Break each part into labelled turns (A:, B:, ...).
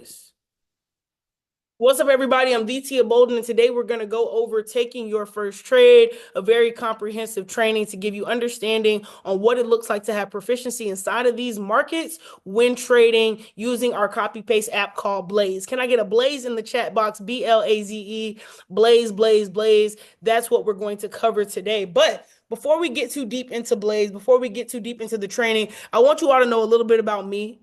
A: this. What's up, everybody? I'm Tia Bolden, and today we're going to go over taking your first trade, a very comprehensive training to give you understanding on what it looks like to have proficiency inside of these markets when trading using our copy paste app called Blaze. Can I get a Blaze in the chat box? BLAZE, Blaze, Blaze, Blaze. That's what we're going to cover today. But before we get too deep into Blaze, before we get too deep into the training, I want you all to know a little bit about me.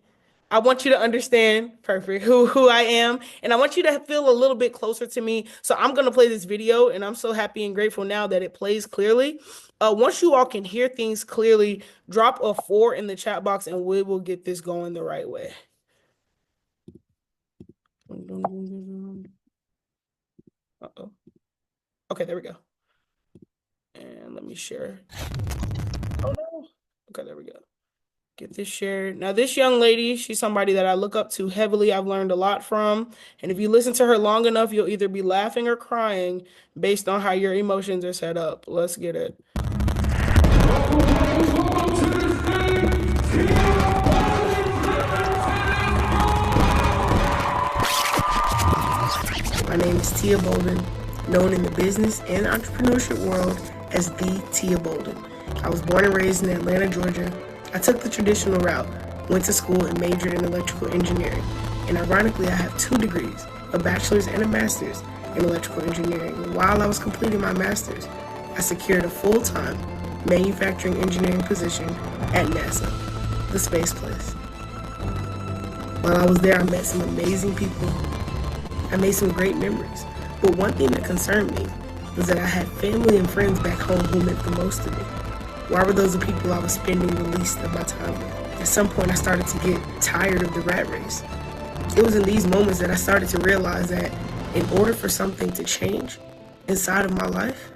A: I want you to understand, perfect, who I am, and I want you to feel a little bit closer to me. So I'm going to play this video, and I'm so happy and grateful now that it plays clearly. Once you all can hear things clearly, drop a 4 in the chat box, and we will get this going the right way. Uh-oh. Okay, there we go. And let me share. Oh, no. Okay, there we go. Get this shared. Now, this young lady, she's somebody that I look up to heavily. I've learned a lot from. And if you listen to her long enough, you'll either be laughing or crying based on how your emotions are set up. Let's get it. My name is Tia Bolden, known in the business and entrepreneurship world as the Tia Bolden. I was born and raised in Atlanta, Georgia. I took the traditional route, went to school and majored in electrical engineering. And ironically, I have 2 degrees, a bachelor's and a master's in electrical engineering. And while I was completing my master's, I secured a full-time manufacturing engineering position at NASA, the space place. While I was there, I met some amazing people. I made some great memories. But one thing that concerned me was that I had family and friends back home who meant the most to me. Why were those the people I was spending the least of my time with? At some point, I started to get tired of the rat race. It was in these moments that I started to realize that in order for something to change inside of my life,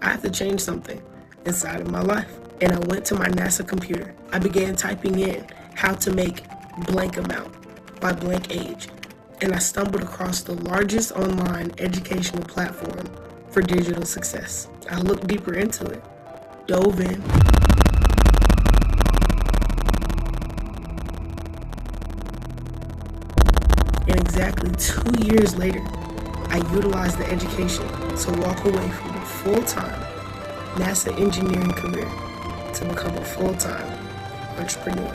A: I have to change something inside of my life. And I went to my NASA computer. I began typing in how to make blank amount by blank age. And I stumbled across the largest online educational platform for digital success. I looked deeper into it. Dove in. And exactly 2 years later, I utilized the education to walk away from a full-time NASA engineering career to become a full-time entrepreneur.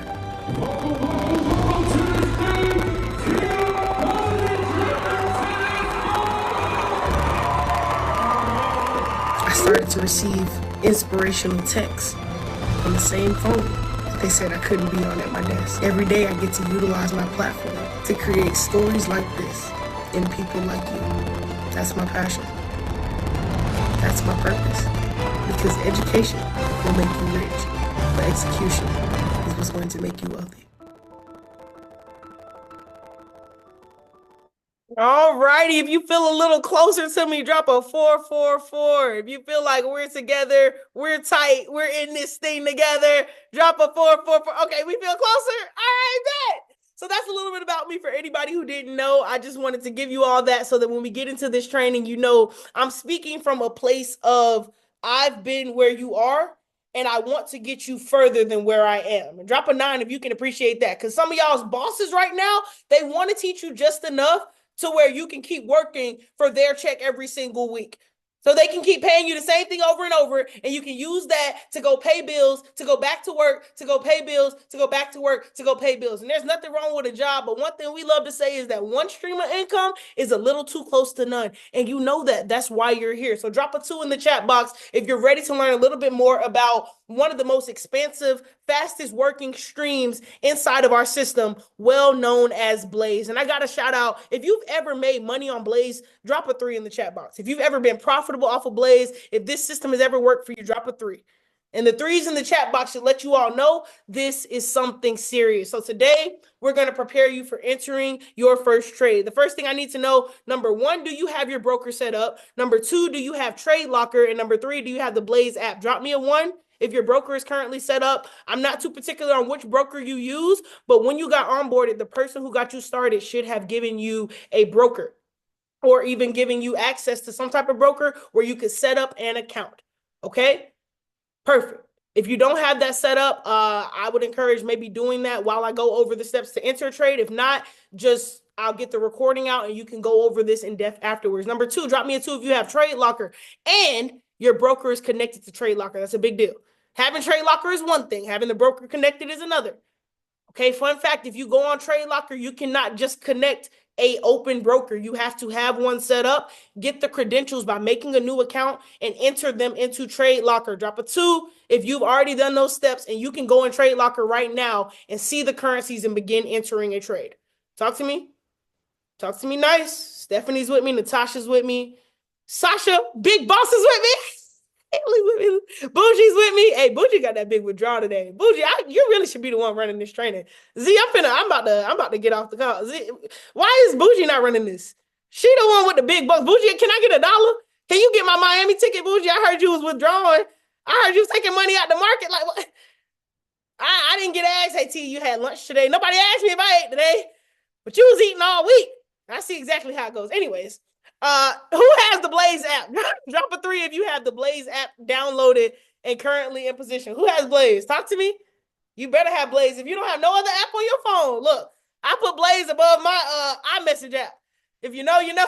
A: I started to receive inspirational texts on the same phone that they said I couldn't be on at my desk. Every day I get to utilize my platform to create stories like this and people like you. That's my passion. That's my purpose. Because education will make you rich, but execution is what's going to make you wealthy. All righty. If you feel a little closer to me, drop a 444. If you feel like we're together, we're tight, we're in this thing together, drop a 444. Okay, we feel closer? All right, bet. So that's a little bit about me for anybody who didn't know. I just wanted to give you all that so that when we get into this training, you know I'm speaking from a place of I've been where you are, and I want to get you further than where I am. And drop a 9 if you can appreciate that. Because some of y'all's bosses right now, they want to teach you just enough to where you can keep working for their check every single week. So they can keep paying you the same thing over and over, and you can use that to go pay bills, to go back to work, to go pay bills, to go back to work, to go pay bills. And there's nothing wrong with a job, but one thing we love to say is that one stream of income is a little too close to none. And you know that. That's why you're here. So drop a 2 in the chat box if you're ready to learn a little bit more about one of the most expansive, fastest working streams inside of our system, well known as Blaze. And I got to shout out, if you've ever made money on Blaze, drop a 3 in the chat box. If you've ever been profitable off of Blaze, if this system has ever worked for you, drop a 3. And the 3s in the chat box should let you all know this is something serious. So today, we're going to prepare you for entering your first trade. The first thing I need to know, number 1, do you have your broker set up? Number 2, do you have TradeLocker? And number 3, do you have the Blaze app? Drop me a 1 if your broker is currently set up. I'm not too particular on which broker you use, but when you got onboarded, the person who got you started should have given you a broker, or even giving you access to some type of broker where you could set up an account. Okay? Perfect. If you don't have that set up, I would encourage maybe doing that while I go over the steps to enter a trade. If not, just I'll get the recording out and you can go over this in depth afterwards. Number two, drop me a two if you have TradeLocker and your broker is connected to TradeLocker. That's a big deal. Having TradeLocker is one thing. Having the broker connected is another. Okay, fun fact, if you go on TradeLocker, you cannot just connect a open broker. You have to have one set up, get the credentials by making a new account and enter them into TradeLocker. Drop a two if you've already done those steps, and you can go in TradeLocker right now and see the currencies and begin entering a trade. Talk to me. Talk to me nice. Stephanie's with me. Natasha's with me. Sasha, Big Boss is with me. Bougie's with me. Hey, Bougie got that big withdrawal today. Bougie, you really should be the one running this training. Z, I'm about to get off the call. Z, why is Bougie not running this? She the one with the big bucks. Bougie, can I get $1? Can you get my Miami ticket, Bougie? I heard you was withdrawing. I heard you was taking money out the market. Like what? I didn't get asked. Hey T, you had lunch today. Nobody asked me if I ate today, but you was eating all week. I see exactly how it goes. Anyways. Who has the Blaze app? Drop a three if you have the Blaze app downloaded and currently in position. Who has Blaze? Talk to me. You better have Blaze. If you don't have no other app on your phone, look, I put Blaze above my iMessage app. If you know, you know.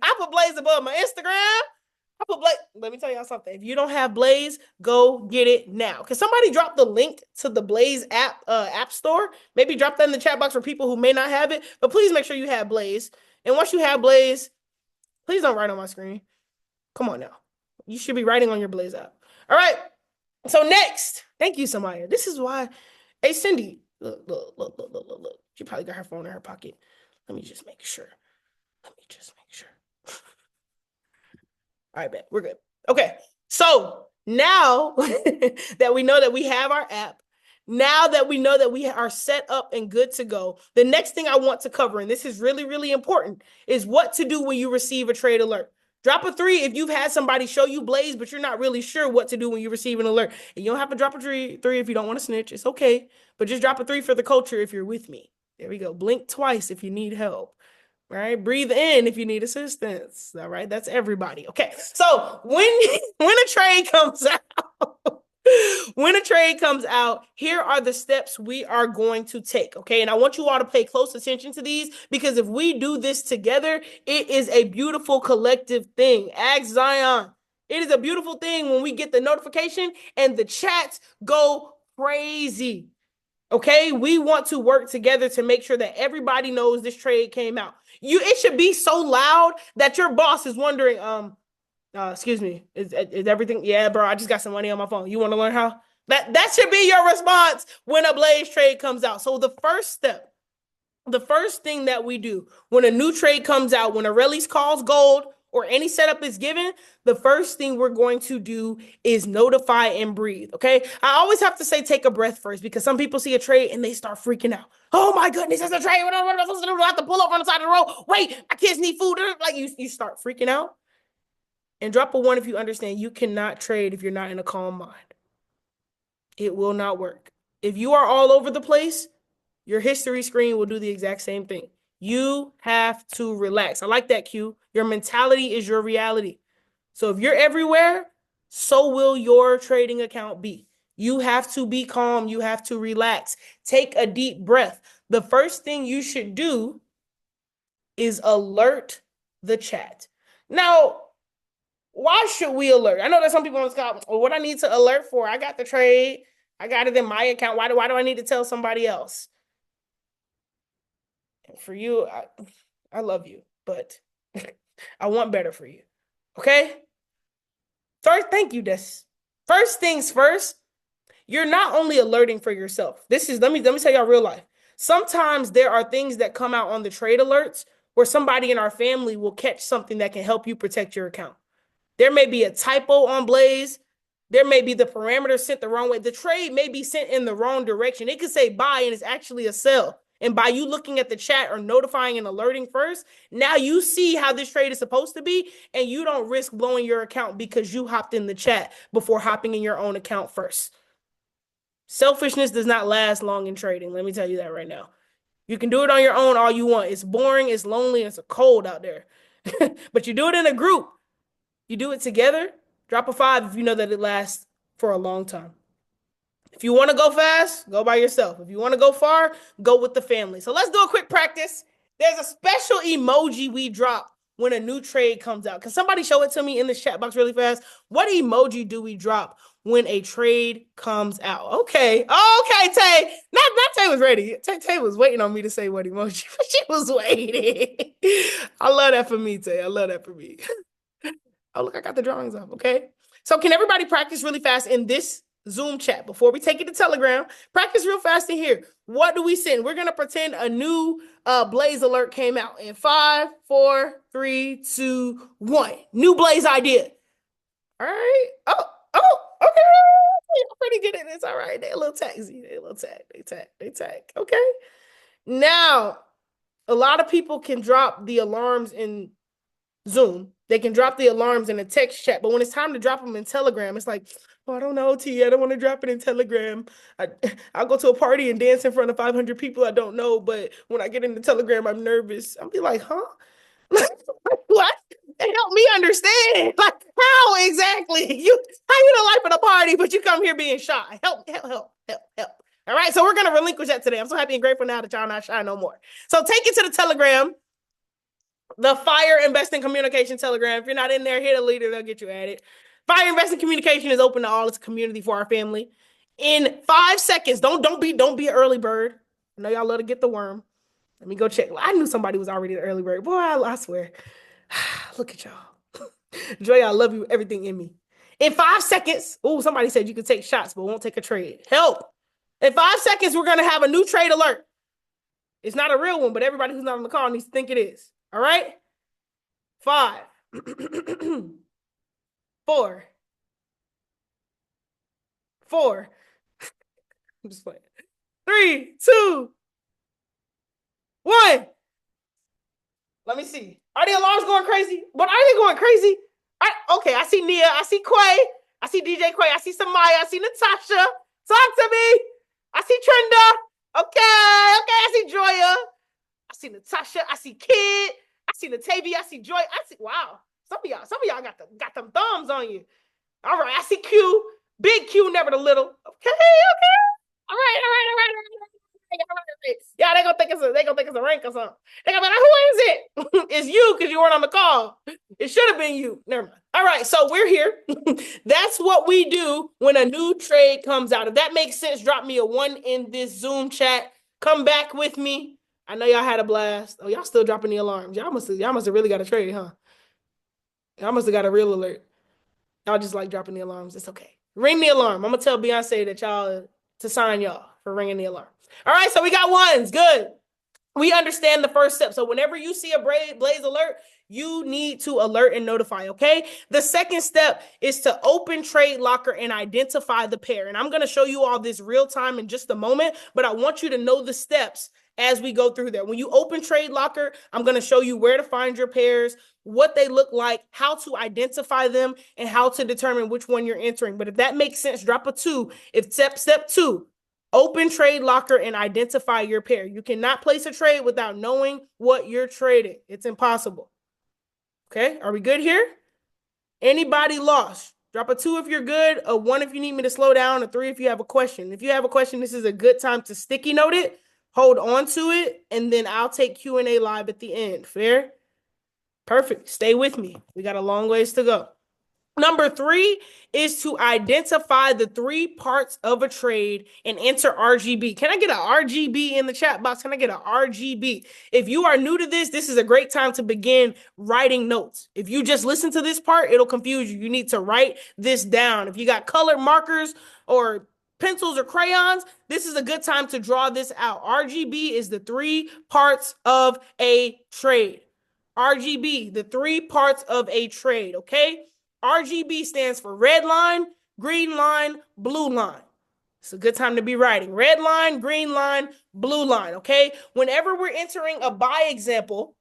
A: I put Blaze above my Instagram. I put Blaze. Let me tell y'all something. If you don't have Blaze, go get it now. Can somebody drop the link to the Blaze app store? Maybe drop that in the chat box for people who may not have it. But please make sure you have Blaze. And once you have Blaze, please don't write on my screen. Come on now. You should be writing on your Blaze app. All right. So next, thank you, Samaya. This is why. Hey, Cindy, look. She probably got her phone in her pocket. Let me just make sure. All right, bet. We're good. Okay. So now that we know that we have our app, now that we know that we are set up and good to go, the next thing I want to cover, and this is really, really important, is what to do when you receive a trade alert. Drop a three if you've had somebody show you Blaze, but you're not really sure what to do when you receive an alert. And you don't have to drop a three if you don't want to snitch. It's okay. But just drop a three for the culture if you're with me. There we go. Blink twice if you need help. All right. Breathe in if you need assistance. All right. That's everybody. Okay. So when a trade comes out, when a trade comes out, here are the steps we are going to take, okay? And I want you all to pay close attention to these because if we do this together, it is a beautiful collective thing. Ask Zion. It is a beautiful thing when we get the notification and the chats go crazy, okay? We want to work together to make sure that everybody knows this trade came out. It should be so loud that your boss is wondering, excuse me, is everything? Yeah, bro, I just got some money on my phone. You want to learn how? That should be your response when a Blaze trade comes out. So the first step, the first thing that we do when a new trade comes out, when a release calls gold or any setup is given, the first thing we're going to do is notify and breathe, okay? I always have to say take a breath first because some people see a trade and they start freaking out. Oh my goodness, it's a trade. What am I supposed to do? I have to pull up on the side of the road. Wait, my kids need food. Like you start freaking out. And drop a one if you understand you cannot trade if you're not in a calm mind. It will not work. If you are all over the place, your history screen will do the exact same thing. You have to relax. I like that, Q. Your mentality is your reality. So if you're everywhere, so will your trading account be. You have to be calm. You have to relax. Take a deep breath. The first thing you should do is alert the chat. Now, why should we alert? I know that some people on the Skype, well, what I need to alert for? I got the trade. I got it in my account. Why do I need to tell somebody else? And for you, I love you, but I want better for you. Okay? First, thank you, Des. First things first, you're not only alerting for yourself. Let me tell y'all real life. Sometimes there are things that come out on the trade alerts where somebody in our family will catch something that can help you protect your account. There may be a typo on Blaze. There may be the parameter sent the wrong way. The trade may be sent in the wrong direction. It could say buy and it's actually a sell. And by you looking at the chat or notifying and alerting first, now you see how this trade is supposed to be and you don't risk blowing your account because you hopped in the chat before hopping in your own account first. Selfishness does not last long in trading. Let me tell you that right now. You can do it on your own all you want. It's boring, it's lonely, it's cold out there. But you do it in a group. You do it together, drop a 5 if you know that it lasts for a long time. If you want to go fast, go by yourself. If you want to go far, go with the family. So let's do a quick practice. There's a special emoji we drop when a new trade comes out. Can somebody show it to me in the chat box really fast? What emoji do we drop when a trade comes out? Okay. Okay, Tay. Not Tay was ready. Tay was waiting on me to say what emoji. She was waiting. I love that for me, Tay. I love that for me. Oh, look, I got the drawings up. Okay. So can everybody practice really fast in this Zoom chat before we take it to Telegram? Practice real fast in here. What do we send? We're going to pretend a new Blaze alert came out in 5, 4, 3, 2, 1. New Blaze idea. All right. Okay. I'm pretty good at this. All right. They a little taxi. They a little tag. They tag. Okay. Now, a lot of people can drop the alarms in Zoom. They can drop the alarms in a text chat, but when it's time to drop them in Telegram, it's like, oh, I don't know, T. I don't want to drop it in Telegram. I'll go to a party and dance in front of 500 people I don't know, but when I get into Telegram, I'm nervous. I'll be like, huh? What? Help me understand. Like, how exactly? How you the life of the party, but you come here being shy? Help. All right, so we're gonna relinquish that today. I'm so happy and grateful now that y'all not shy no more. So take it to the Telegram. The Fire Investing Communication Telegram. If you're not in there, hit a leader. They'll get you at it. Fire Investing Communication is open to all its community for our family. In 5 seconds, don't be an early bird. I know y'all love to get the worm. Let me go check. I knew somebody was already the early bird. Boy, I swear. Look at y'all. Joy, I love you, everything in me. In 5 seconds, somebody said you could take shots, but won't take a trade. Help. In 5 seconds, we're going to have a new trade alert. It's not a real one, but everybody who's not on the call needs to think it is. All right? 5, 4. I'm just playing. 3, 2, 1. Let me see. Are the alarms going crazy? But are they going crazy? Okay, I see Nia. I see Quay. I see DJ Quay. I see Samaya. I see Natasha. Talk to me. I see Trenda. Okay. I see Joya. I see Natasha. I see Kid. I see Natavia. I see Joy. I see, wow. Some of y'all got them thumbs on you. All right. I see Q. Big Q, never the little. Okay. All right. Yeah, they gonna think it's a rank or something. They gonna be like, who is it? It's you because you weren't on the call. It should have been you. Never mind. All right, so we're here. That's what we do when a new trade comes out. If that makes sense, drop me a 1 in this Zoom chat. Come back with me. I know y'all had a blast. Oh, y'all still dropping the alarms. Y'all must have really got a trade, huh? Y'all must have got a real alert. Y'all just like dropping the alarms. It's okay. Ring the alarm. I'm gonna tell Beyonce that y'all to sign y'all for ringing the alarm. All right, so we got ones. Good. We understand the first step. So whenever you see a Blaze alert, you need to alert and notify, okay? The second step is to open TradeLocker and identify the pair. And I'm going to show you all this real time in just a moment, but I want you to know the steps as we go through there. When you open TradeLocker, I'm going to show you where to find your pairs, what they look like, how to identify them, and how to determine which one you're entering. But if that makes sense, drop a 2. If step 2, open TradeLocker and identify your pair. You cannot place a trade without knowing what you're trading. It's impossible. Okay, are we good here? Anybody lost? Drop a 2 if you're good, a 1 if you need me to slow down, a 3 if you have a question. If you have a question, this is a good time to sticky note it, hold on to it, and then I'll take Q&A live at the end. Fair? Perfect. Stay with me. We got a long ways to go. Number 3 is to identify the 3 parts of a trade and enter RGB. Can I get an RGB in the chat box? Can I get an RGB? If you are new to this is a great time to begin writing notes. If you just listen to this part, it'll confuse you. You need to write this down. If you got colored markers or pencils or crayons, this is a good time to draw this out. RGB is the 3 parts of a trade. RGB, the 3 parts of a trade, okay? RGB stands for red line, green line, blue line. It's a good time to be writing. Red line, green line, blue line, okay? Whenever we're entering a buy example,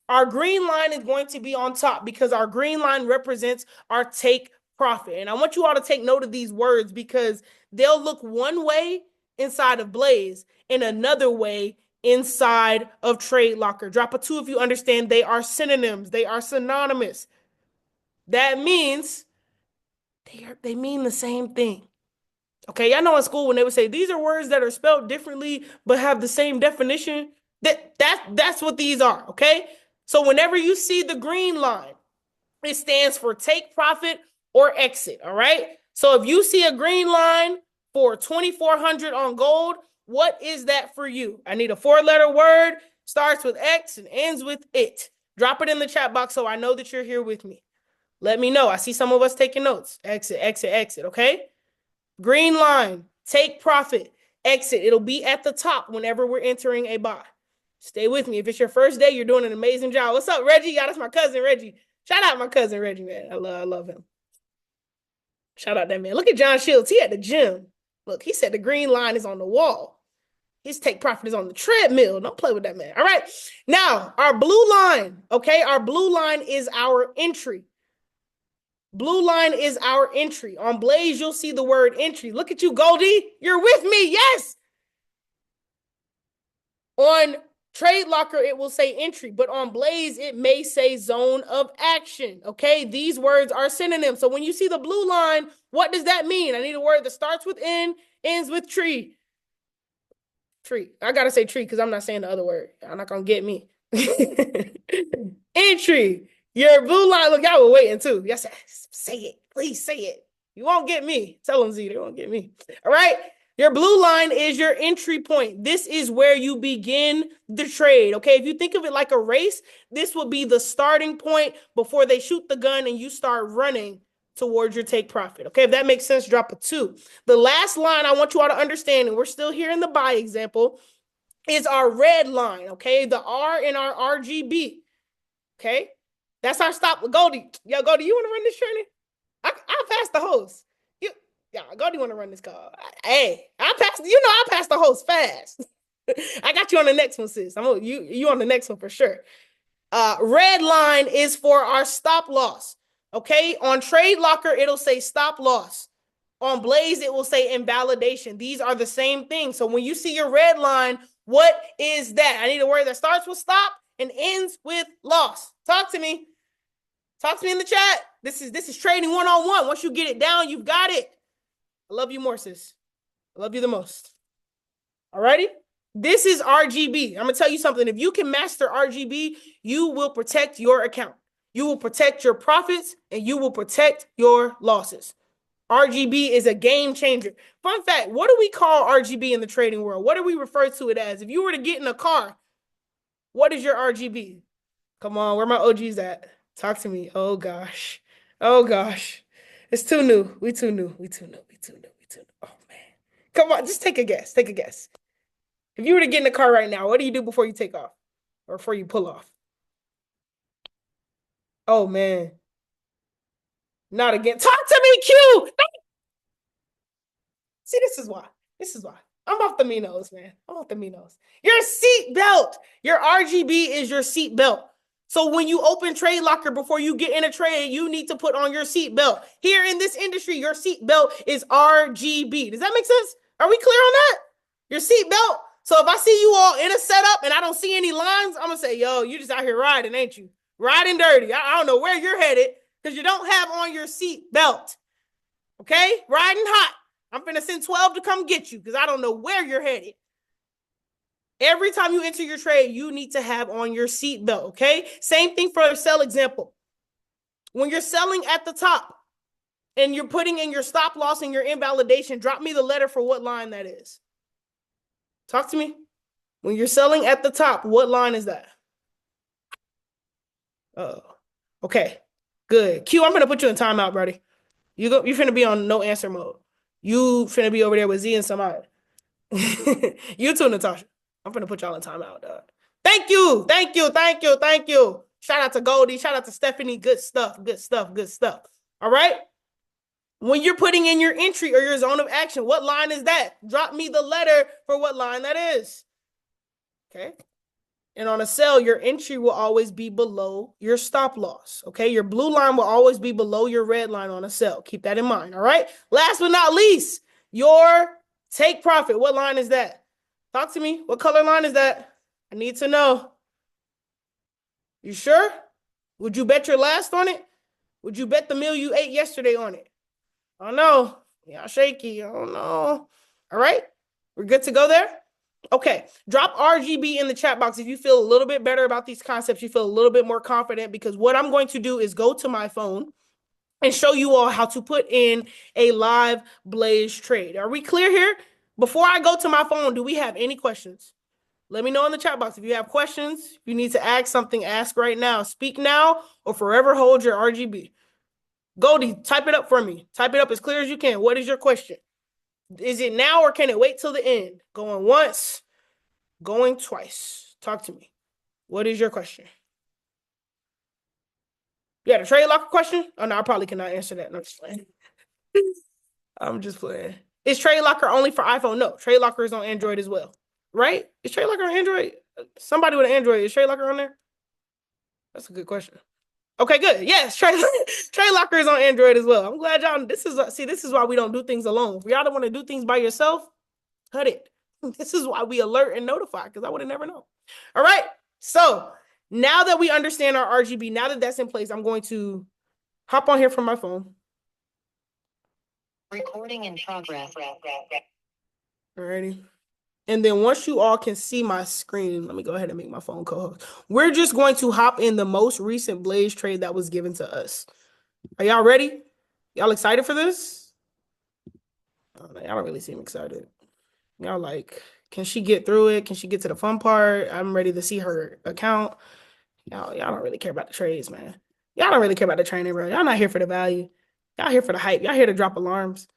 A: our green line is going to be on top because our green line represents our take profit. And I want you all to take note of these words because they'll look one way inside of Blaze and another way inside of TradeLocker. Drop a 2 if you understand they are synonyms. They are synonymous. That means they mean the same thing. Okay, y'all know in school when they would say these are words that are spelled differently but have the same definition. That's what these are, okay? So whenever you see the green line, it stands for take profit or exit, all right? So if you see a green line for 2,400 on gold, what is that for you? I need a 4-letter word, starts with X and ends with it. Drop it in the chat box so I know that you're here with me. Let me know. I see some of us taking notes. Exit, exit, exit, okay? Green line, take profit, exit. It'll be at the top whenever we're entering a buy. Stay with me. If it's your first day, you're doing an amazing job. What's up, Reggie? Yeah, that's my cousin, Reggie. Shout out my cousin, Reggie, man. I love him. Shout out that man. Look at John Shields. He at the gym. Look, he said the green line is on the wall. His take profit is on the treadmill. Don't play with that man. All right. Now, our blue line, okay? Our blue line is our entry. Blue line is our entry. On Blaze, you'll see the word entry. Look at you, Goldie. You're with me. Yes. On TradeLocker, it will say entry, but on Blaze, it may say zone of action. Okay, these words are synonyms. So when you see the blue line, what does that mean? I need a word that starts with N, ends with tree. Tree. I gotta say tree because I'm not saying the other word. I'm not gonna get me. Entry. Your blue line. Look, y'all were waiting too. Yes, say it. Please say it. You won't get me. Tell them Z, they won't get me. All right. Your blue line is your entry point. This is where you begin the trade, okay? If you think of it like a race, this will be the starting point before they shoot the gun and you start running towards your take profit, okay? If that makes sense, drop a 2. The last line I want you all to understand, and we're still here in the buy example, is our red line, okay? The R in our RGB, okay? That's our stop. Goldie, yo, Goldie, you want to run this training? I'll pass the host. Yeah, Goldie want to run this call. Hey, I pass the host fast. I got you on the next one, sis. You on the next one for sure. Red line is for our stop loss. Okay, on TradeLocker, it'll say stop loss. On Blaze, it will say invalidation. These are the same thing. So when you see your red line, what is that? I need a word that starts with stop and ends with loss. Talk to me. Talk to me in the chat. This is trading one-on-one. Once you get it down, you've got it. I love you more, sis. I love you the most. Alrighty? This is RGB. I'm going to tell you something. If you can master RGB, you will protect your account. You will protect your profits, and you will protect your losses. RGB is a game changer. Fun fact, what do we call RGB in the trading world? What do we refer to it as? If you were to get in a car, what is your RGB? Come on, where my OGs at? Talk to me. Oh, gosh. Oh, gosh. It's too new. We too new. Oh, man. Come on, just take a guess. Take a guess. If you were to get in the car right now, what do you do before you take off? Or before you pull off? Oh, man. Not again. Talk to me, Q! See, this is why. I'm off the Minos, man. I'm off the Minos. Your seat belt. Your RGB is your seat belt. So when you open TradeLocker before you get in a trade, you need to put on your seat belt. Here in this industry, your seat belt is RGB. Does that make sense? Are we clear on that? Your seat belt. So if I see you all in a setup and I don't see any lines, I'm going to say, yo, you just out here riding, ain't you? Riding dirty. I don't know where you're headed because you don't have on your seat belt. Okay? Riding hot. I'm finna send 12 to come get you because I don't know where you're headed. Every time you enter your trade, you need to have on your seatbelt, okay? Same thing for a sell example. When you're selling at the top and you're putting in your stop loss and your invalidation, drop me the letter for what line that is. Talk to me. When you're selling at the top, what line is that? Okay, good. Q, I'm gonna put you in timeout, buddy. You're finna be on no answer mode. You finna be over there with Z and somebody. You too, Natasha. I'm finna put y'all in timeout, dog. Thank you. Shout out to Goldie. Shout out to Stephanie. Good stuff. All right. When you're putting in your entry or your zone of action, what line is that? Drop me the letter for what line that is. Okay. And on a sell, your entry will always be below your stop loss. Okay. Your blue line will always be below your red line on a sell. Keep that in mind. All right. Last but not least, your take profit. What line is that? Talk to me. What color line is that? I need to know. You sure? Would you bet your last on it? Would you bet the meal you ate yesterday on it? I don't know. Y'all shaky. I don't know. All right. We're good to go there? Okay, drop RGB in the chat box if you feel a little bit better about these concepts, you feel a little bit more confident, because what I'm going to do is go to my phone and show you all how to put in a live Blaze trade. Are we clear here? Before I go to my phone, do we have any questions? Let me know in the chat box if you have questions. If you need to ask something, ask right now. Speak now or forever hold your RGB. Goldie, type it up for me. Type it up as clear as you can. What is your question? Is it now or can it wait till the end? Going once, going twice. Talk to me. What is your question? Yeah, the TradeLocker question? Oh, no, I probably cannot answer that. No, I'm just playing. I'm just playing. Is TradeLocker only for iPhone? No, TradeLocker is on Android as well. Right? Is TradeLocker on Android? Somebody with an Android, is TradeLocker on there? That's a good question. Okay, good. Yes, TradeLocker is on Android as well. I'm glad y'all. This is why we don't do things alone. If y'all don't want to do things by yourself, cut it. This is why we alert and notify, because I would have never known. All right. So now that we understand our RGB, now that that's in place, I'm going to hop on here from my phone.
B: Recording in progress.
A: Alrighty. And then once you all can see my screen, let me go ahead and make my phone co-host. We're just going to hop in the most recent Blaze trade that was given to us. Are y'all ready? Y'all excited for this? Oh, no, y'all don't really seem excited. Y'all like, can she get through it? Can she get to the fun part? I'm ready to see her account. Y'all don't really care about the trades, man. Y'all don't really care about the training, bro. Y'all not here for the value. Y'all here for the hype. Y'all here to drop alarms.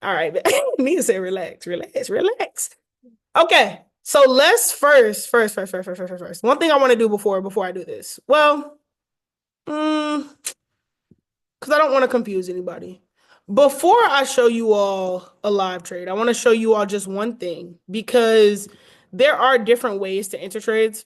A: All right. Nia said, relax. Okay. So let's first. One thing I want to do before I do this. Well, because I don't want to confuse anybody. Before I show you all a live trade, I want to show you all just one thing, because there are different ways to enter trades.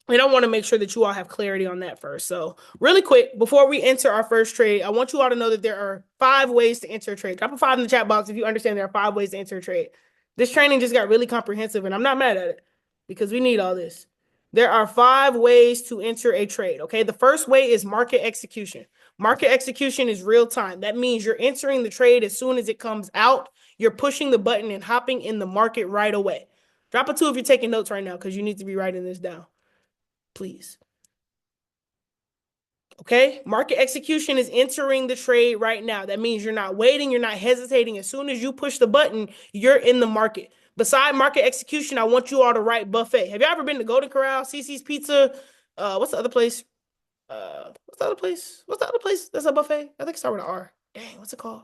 A: And I want to make sure that you all have clarity on that first. So really quick, before we enter our first trade, I want you all to know that there are 5 ways to enter a trade. Drop a 5 in the chat box if you understand there are 5 ways to enter a trade. This training just got really comprehensive, and I'm not mad at it because we need all this. There are 5 ways to enter a trade, okay? The first way is market execution. Market execution is real time. That means you're entering the trade as soon as it comes out. You're pushing the button and hopping in the market right away. Drop a 2 if you're taking notes right now, because you need to be writing this down. Please. Okay, market execution is entering the trade right now. That means you're not waiting, you're not hesitating. As soon as you push the button, you're in the market. Beside market execution, I want you all to write buffet. Have you ever been to Golden Corral, CC's Pizza? What's the other place? What's the other place? What's the other place that's a buffet? I think it starts with an R. Dang, what's it called?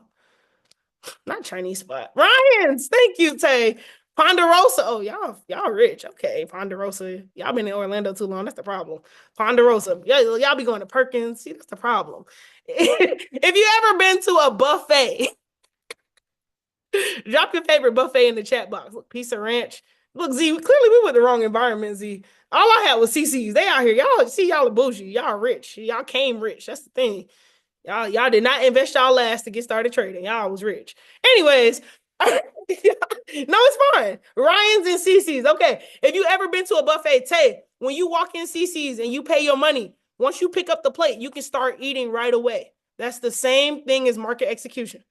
A: Not Chinese spot. Ryan's. Thank you, Tay. Ponderosa. Oh, y'all rich. Okay, Ponderosa. Y'all been in Orlando too long. That's the problem. Ponderosa. Y'all be going to Perkins. See, that's the problem. If you ever been to a buffet, drop your favorite buffet in the chat box. Look, Pizza Ranch. Look, Z, clearly we were the wrong environment, Z. All I had was CC's. They out here. Y'all are bougie. Y'all rich. Y'all came rich. That's the thing. Y'all did not invest y'all last to get started trading. Y'all was rich. Anyways, no, it's fine. Ryan's and CC's. Okay. If you ever been to a buffet, Tay, when you walk in CC's and you pay your money, once you pick up the plate, you can start eating right away. That's the same thing as market execution.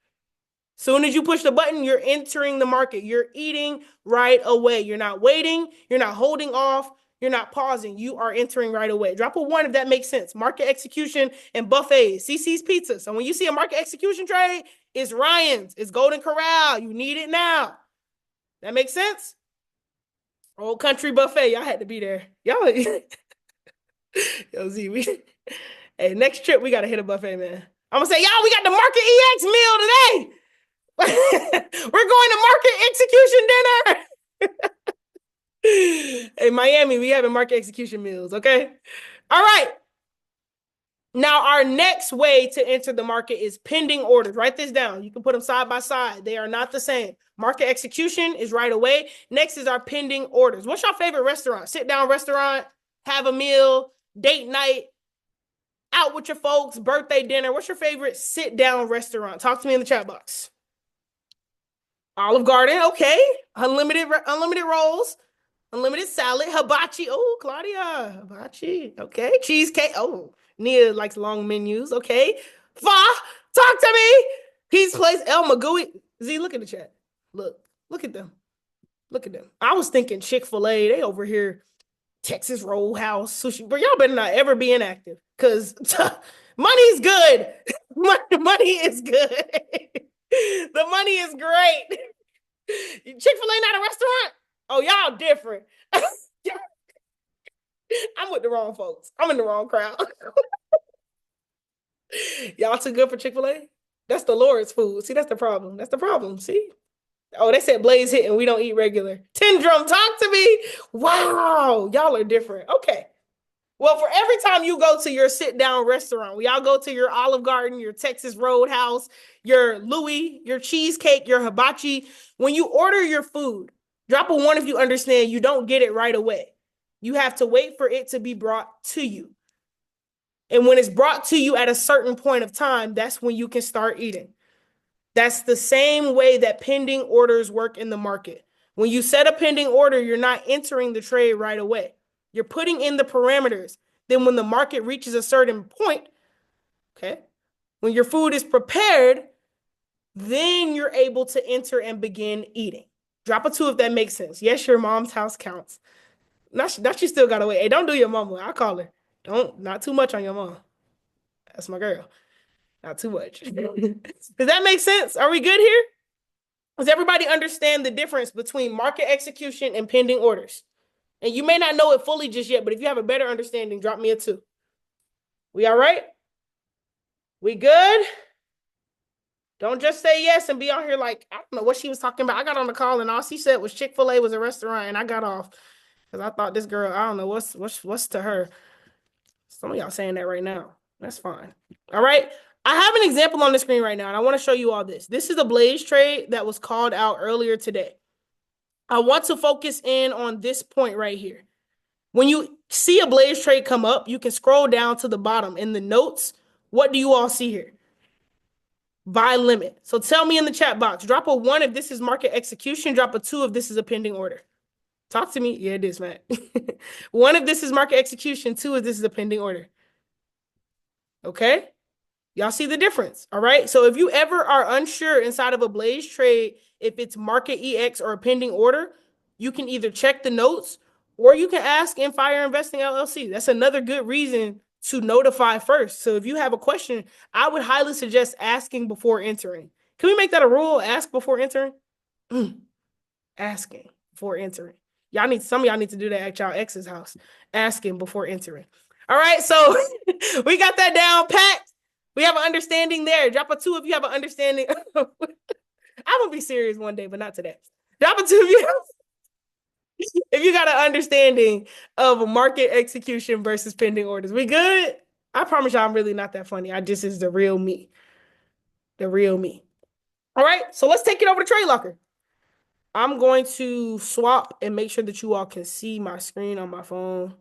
A: Soon as you push the button, you're entering the market. You're eating right away. You're not waiting. You're not holding off. You're not pausing. You are entering right away. Drop a 1 if that makes sense. Market execution and buffets. CC's Pizza. So when you see a market execution trade, it's Ryan's. It's Golden Corral. You need it now. That makes sense? Old Country Buffet. Y'all had to be there. Y'all. Yo, Z, hey, next trip, we got to hit a buffet, man. I'm going to say, y'all, we got the Market EX meal today. We're going to market execution dinner. In Miami, we having market execution meals, okay? All right. Now, our next way to enter the market is pending orders. Write this down. You can put them side by side. They are not the same. Market execution is right away. Next is our pending orders. What's your favorite restaurant? Sit down restaurant, have a meal, date night, out with your folks, birthday dinner. What's your favorite sit down restaurant? Talk to me in the chat box. Olive Garden, okay. Unlimited rolls, unlimited salad, hibachi. Oh, Claudia, hibachi, okay. Cheesecake. Oh, Nia likes long menus, okay. Fa, talk to me. Peace Place, El Magui. Z, look at the chat. Look at them. Look at them. I was thinking Chick-fil-A. They over here, Texas Roadhouse, sushi. But y'all better not ever be inactive because money's good. Money is good. The money is great. Chick-fil-A not a restaurant? Oh, y'all different. I'm with the wrong folks. I'm in the wrong crowd. Y'all too good for Chick-fil-A? That's the Lord's food. See, that's the problem. That's the problem. See? Oh, they said Blaze hit and we don't eat regular. Tin Drum, talk to me. Wow. Y'all are different. Okay. Well, for every time you go to your sit-down restaurant, we all go to your Olive Garden, your Texas Roadhouse, your Louis, your cheesecake, your hibachi. When you order your food, drop a 1 if you understand you don't get it right away. You have to wait for it to be brought to you. And when it's brought to you at a certain point of time, that's when you can start eating. That's the same way that pending orders work in the market. When you set a pending order, you're not entering the trade right away. You're putting in the parameters. Then when the market reaches a certain point, okay, when your food is prepared, then you're able to enter and begin eating. Drop a 2 if that makes sense. Yes, your mom's house counts. Not you still gotta wait. Hey, don't do your mama. I'll call her. Not too much on your mom. That's my girl. Not too much. Does that make sense? Are we good here? Does everybody understand the difference between market execution and pending orders? And you may not know it fully just yet, but if you have a better understanding, drop me a 2. We all right? We good? Don't just say yes and be on here like, I don't know what she was talking about. I got on the call and all she said was Chick-fil-A was a restaurant and I got off because I thought this girl, I don't know what's to her. Some of y'all saying that right now. That's fine. All right. I have an example on the screen right now, and I want to show you all this. This is a Blaze trade that was called out earlier today. I want to focus in on this point right here. When you see a Blaze trade come up, you can scroll down to the bottom in the notes. What do you all see here? Buy limit. So tell me in the chat box. Drop a 1 if this is market execution. Drop a 2 if this is a pending order. Talk to me. Yeah, it is, Matt. 1 if this is market execution. 2 if this is a pending order. Okay? Y'all see the difference, all right? So if you ever are unsure inside of a Blaze trade, if it's market EX or a pending order, you can either check the notes or you can ask in Fire Investing LLC. That's another good reason to notify first. So if you have a question, I would highly suggest asking before entering. Can we make that a rule? Ask before entering? Asking before entering. Some of y'all need to do that at y'all ex's house. Asking before entering. All right, so we got that down pat. We have an understanding there. Drop a 2 if you have an understanding. I'm gonna be serious one day, but not today. Drop a 2 if you got an understanding of market execution versus pending orders. We good? I promise y'all I'm really not that funny. I just is the real me. The real me. All right, so let's take it over to TradeLocker. I'm going to swap and make sure that you all can see my screen on my phone.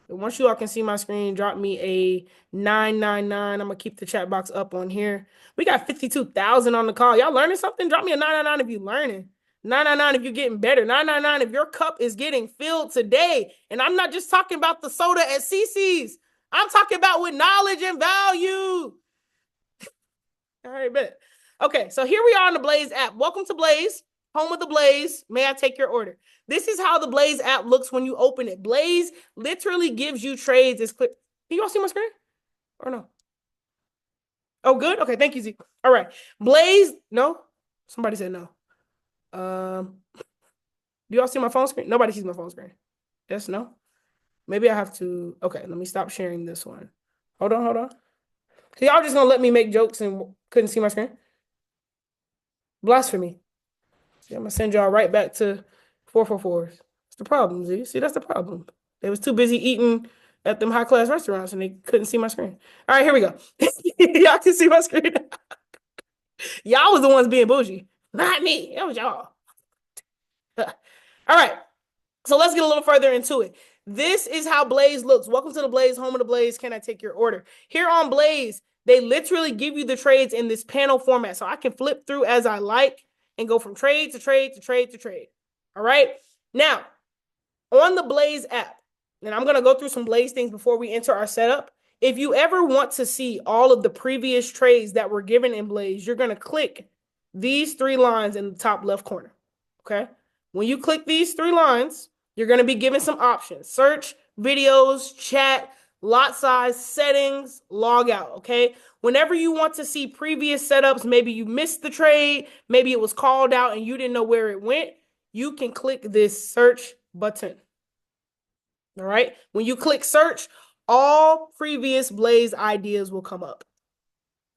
A: Once you all can see my screen, drop me a 999. I'm going to keep the chat box up on here. We got 52,000 on the call. Y'all learning something? Drop me a 999 if you're learning. 999 if you're getting better. 999 if your cup is getting filled today. And I'm not just talking about the soda at CC's. I'm talking about with knowledge and value. All right, bet. Okay, so here we are on the Blaze app. Welcome to Blaze, home of the Blaze. May I take your order? This is how the Blaze app looks when you open it. Blaze literally gives you trades. It's quick. Can you all see my screen? Or no? Oh, good. Okay, thank you, Z. All right. Blaze, no? Somebody said no. Do y'all see my phone screen? Nobody sees my phone screen. Yes, no? Maybe I have to. Okay, let me stop sharing this one. Hold on. So y'all just gonna let me make jokes and couldn't see my screen? Blasphemy. See, I'm gonna send y'all right back to 444s. That's the problem, Z. See, that's the problem. They was too busy eating at them high-class restaurants and they couldn't see my screen. All right, here we go. Y'all can see my screen. Y'all was the ones being bougie, not me. That was y'all. All right, so let's get a little further into it. This is how Blaze looks. Welcome to the Blaze, home of the Blaze. Can I take your order? Here on Blaze, they literally give you the trades in this panel format. So I can flip through as I like and go from trade to trade to trade to trade. All right. Now, on the Blaze app, and I'm going to go through some Blaze things before we enter our setup. If you ever want to see all of the previous trades that were given in Blaze, you're going to click these 3 lines in the top left corner. Okay. When you click these 3 lines, you're going to be given some options: search, videos, chat, lot size, settings, log out. Okay. Whenever you want to see previous setups, maybe you missed the trade, maybe it was called out and you didn't know where it went, you can click this search button. All right. When you click search, all previous Blaze ideas will come up.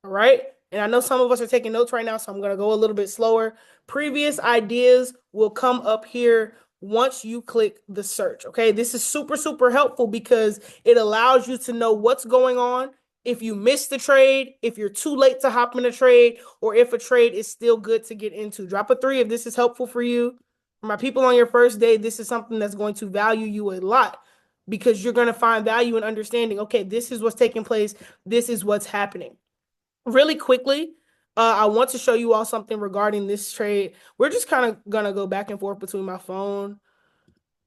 A: All right. And I know some of us are taking notes right now, so I'm going to go a little bit slower. Previous ideas will come up here once you click the search. Okay. This is super, super helpful because it allows you to know what's going on. If you missed the trade, if you're too late to hop in a trade, or if a trade is still good to get into. Drop a 3 if this is helpful for you. For my people on your first day, this is something that's going to value you a lot because you're going to find value in understanding, okay, this is what's taking place. This is what's happening. Really quickly, I want to show you all something regarding this trade. We're just kind of going to go back and forth between my phone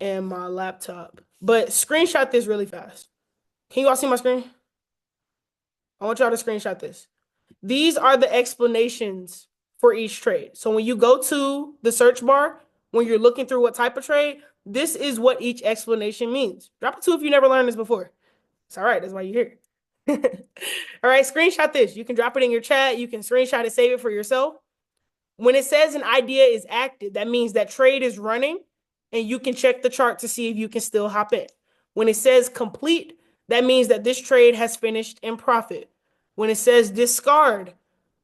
A: and my laptop. But screenshot this really fast. Can you all see my screen? I want y'all to screenshot this. These are the explanations for each trade. So when you go to the search bar, when you're looking through what type of trade, this is what each explanation means. Drop a 2 if you never learned this before. It's all right. That's why you're here. All right, screenshot this. You can drop it in your chat. You can screenshot it, save it for yourself. When it says an idea is active, that means that trade is running and you can check the chart to see if you can still hop in. When it says complete, that means that this trade has finished in profit. When it says discard,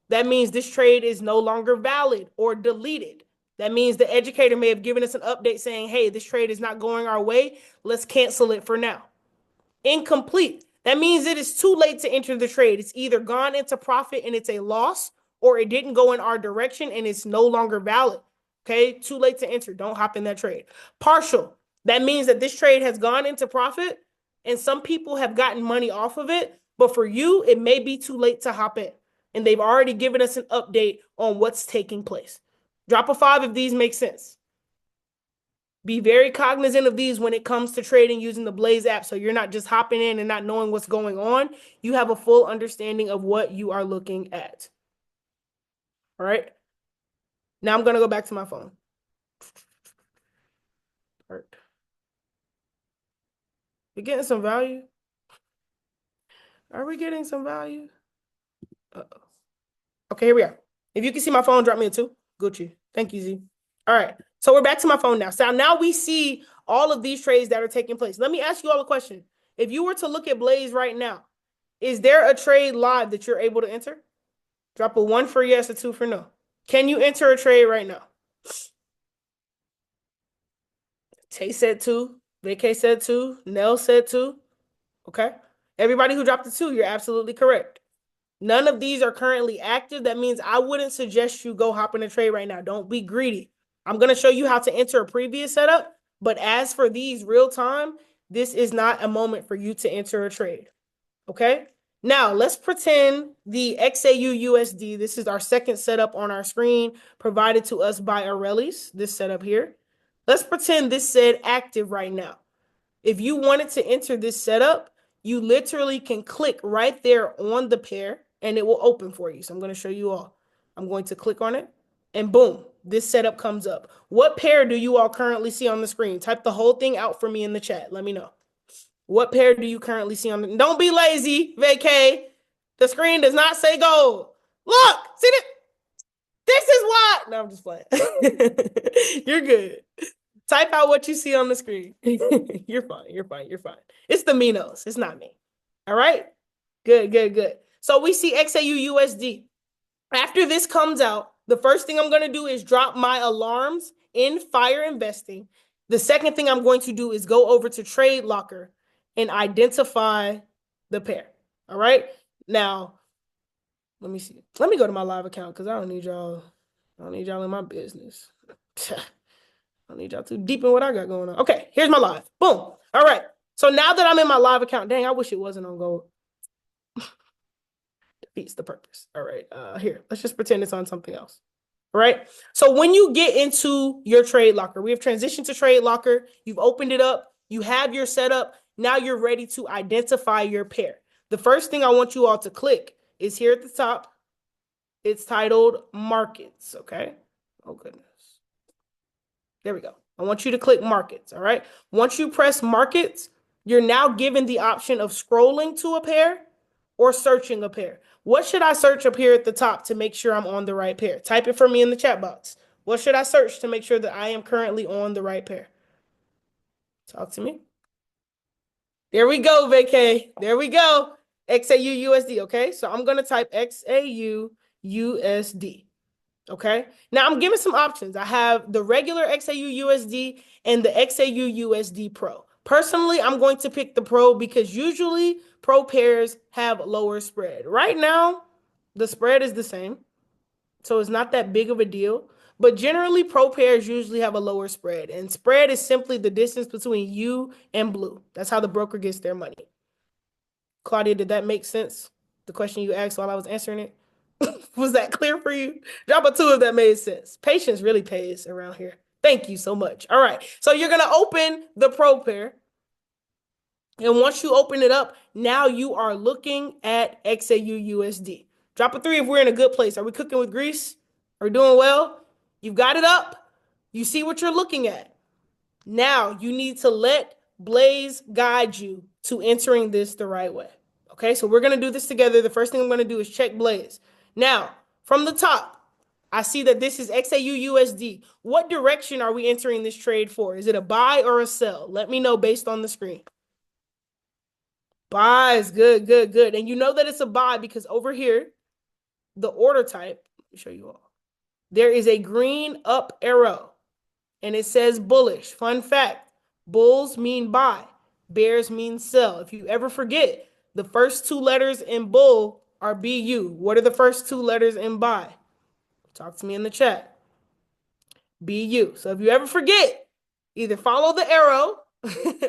A: that means this trade is no longer valid or deleted. That means the educator may have given us an update saying, hey, this trade is not going our way. Let's cancel it for now. Incomplete. That means it is too late to enter the trade. It's either gone into profit and it's a loss, or it didn't go in our direction and it's no longer valid. Okay, too late to enter. Don't hop in that trade. Partial. That means that this trade has gone into profit and some people have gotten money off of it, but for you, it may be too late to hop in. And they've already given us an update on what's taking place. Drop a 5 if these make sense. Be very cognizant of these when it comes to trading using the Blaze app, so you're not just hopping in and not knowing what's going on. You have a full understanding of what you are looking at. All right. Now I'm going to go back to my phone. All right. We getting some value? Are we getting some value? Uh-oh. Okay, here we are. If you can see my phone, drop me a 2. Gucci. Thank you, Z. All right. So we're back to my phone now. So now we see all of these trades that are taking place. Let me ask you all a question. If you were to look at Blaze right now, is there a trade live that you're able to enter? Drop a 1 for yes, a 2 for no. Can you enter a trade right now? Tay said 2. VK said 2. Nell said 2. Okay. Everybody who dropped a 2, you're absolutely correct. None of these are currently active. That means I wouldn't suggest you go hop in a trade right now. Don't be greedy. I'm going to show you how to enter a previous setup. But as for these real time, this is not a moment for you to enter a trade. Okay. Now let's pretend the XAU USD. This is our second setup on our screen provided to us by Aurelius. This setup here. Let's pretend this said active right now. If you wanted to enter this setup, you literally can click right there on the pair and it will open for you. So I'm going to show you all. I'm going to click on it and boom, this setup comes up. What pair do you all currently see on the screen? Type the whole thing out for me in the chat. Let me know. What pair do you currently see on the... Don't be lazy, vacay. The screen does not say gold. Look, see that? This is why... No, I'm just playing. You're good. Type out what you see on the screen. You're fine. You're fine. You're fine. It's the Minos. It's not me. All right? Good, good, good. So we see XAU USD. After this comes out, the first thing I'm going to do is drop my alarms in Fire Investing. The second thing I'm going to do is go over to TradeLocker and identify the pair. All right? Now, let me see. Let me go to my live account because I don't need y'all. I don't need y'all in my business. I don't need y'all too deep in what I got going on. Okay, here's my live. Boom. All right. So now that I'm in my live account, dang, I wish it wasn't on gold. Defeats the purpose. All right. Here, let's just pretend it's on something else. All right. So when you get into your TradeLocker, we have transitioned to TradeLocker. You've opened it up. You have your setup. Now you're ready to identify your pair. The first thing I want you all to click is here at the top. It's titled Markets, okay? Oh, goodness. There we go. I want you to click Markets, all right? Once you press Markets, you're now given the option of scrolling to a pair or searching a pair. What should I search up here at the top to make sure I'm on the right pair? Type it for me in the chat box. What should I search to make sure that I am currently on the right pair? Talk to me. There we go, vacay. There we go. XAU USD, okay? So I'm going to type XAU USD. Okay. Now I'm giving some options. I have the regular XAU USD and the XAU USD Pro. Personally, I'm going to pick the Pro because usually Pro pairs have lower spread. Right now, the spread is the same, so it's not that big of a deal. But generally, Pro pairs usually have a lower spread, and spread is simply the distance between you and blue. That's how the broker gets their money. Claudia, did that make sense? The question you asked while I was answering it? Was that clear for you? Drop a 2 if that made sense. Patience really pays around here. Thank you so much. All right. So you're going to open the Pro pair. And once you open it up, now you are looking at XAU USD. Drop a 3 if we're in a good place. Are we cooking with grease? Are we doing well? You've got it up. You see what you're looking at. Now you need to let Blaze guide you to entering this the right way. Okay, so we're going to do this together. The first thing I'm going to do is check Blaze. Now, from the top, I see that this is XAU USD. What direction are we entering this trade for? Is it a buy or a sell? Let me know based on the screen. Buys, good, good, good. And you know that it's a buy because over here, the order type, let me show you all. There is a green up arrow and it says bullish. Fun fact, bulls mean buy, bears mean sell. If you ever forget, the first 2 letters in bull are BU. What are the first 2 letters in buy? Talk to me in the chat. BU. So if you ever forget, either follow the arrow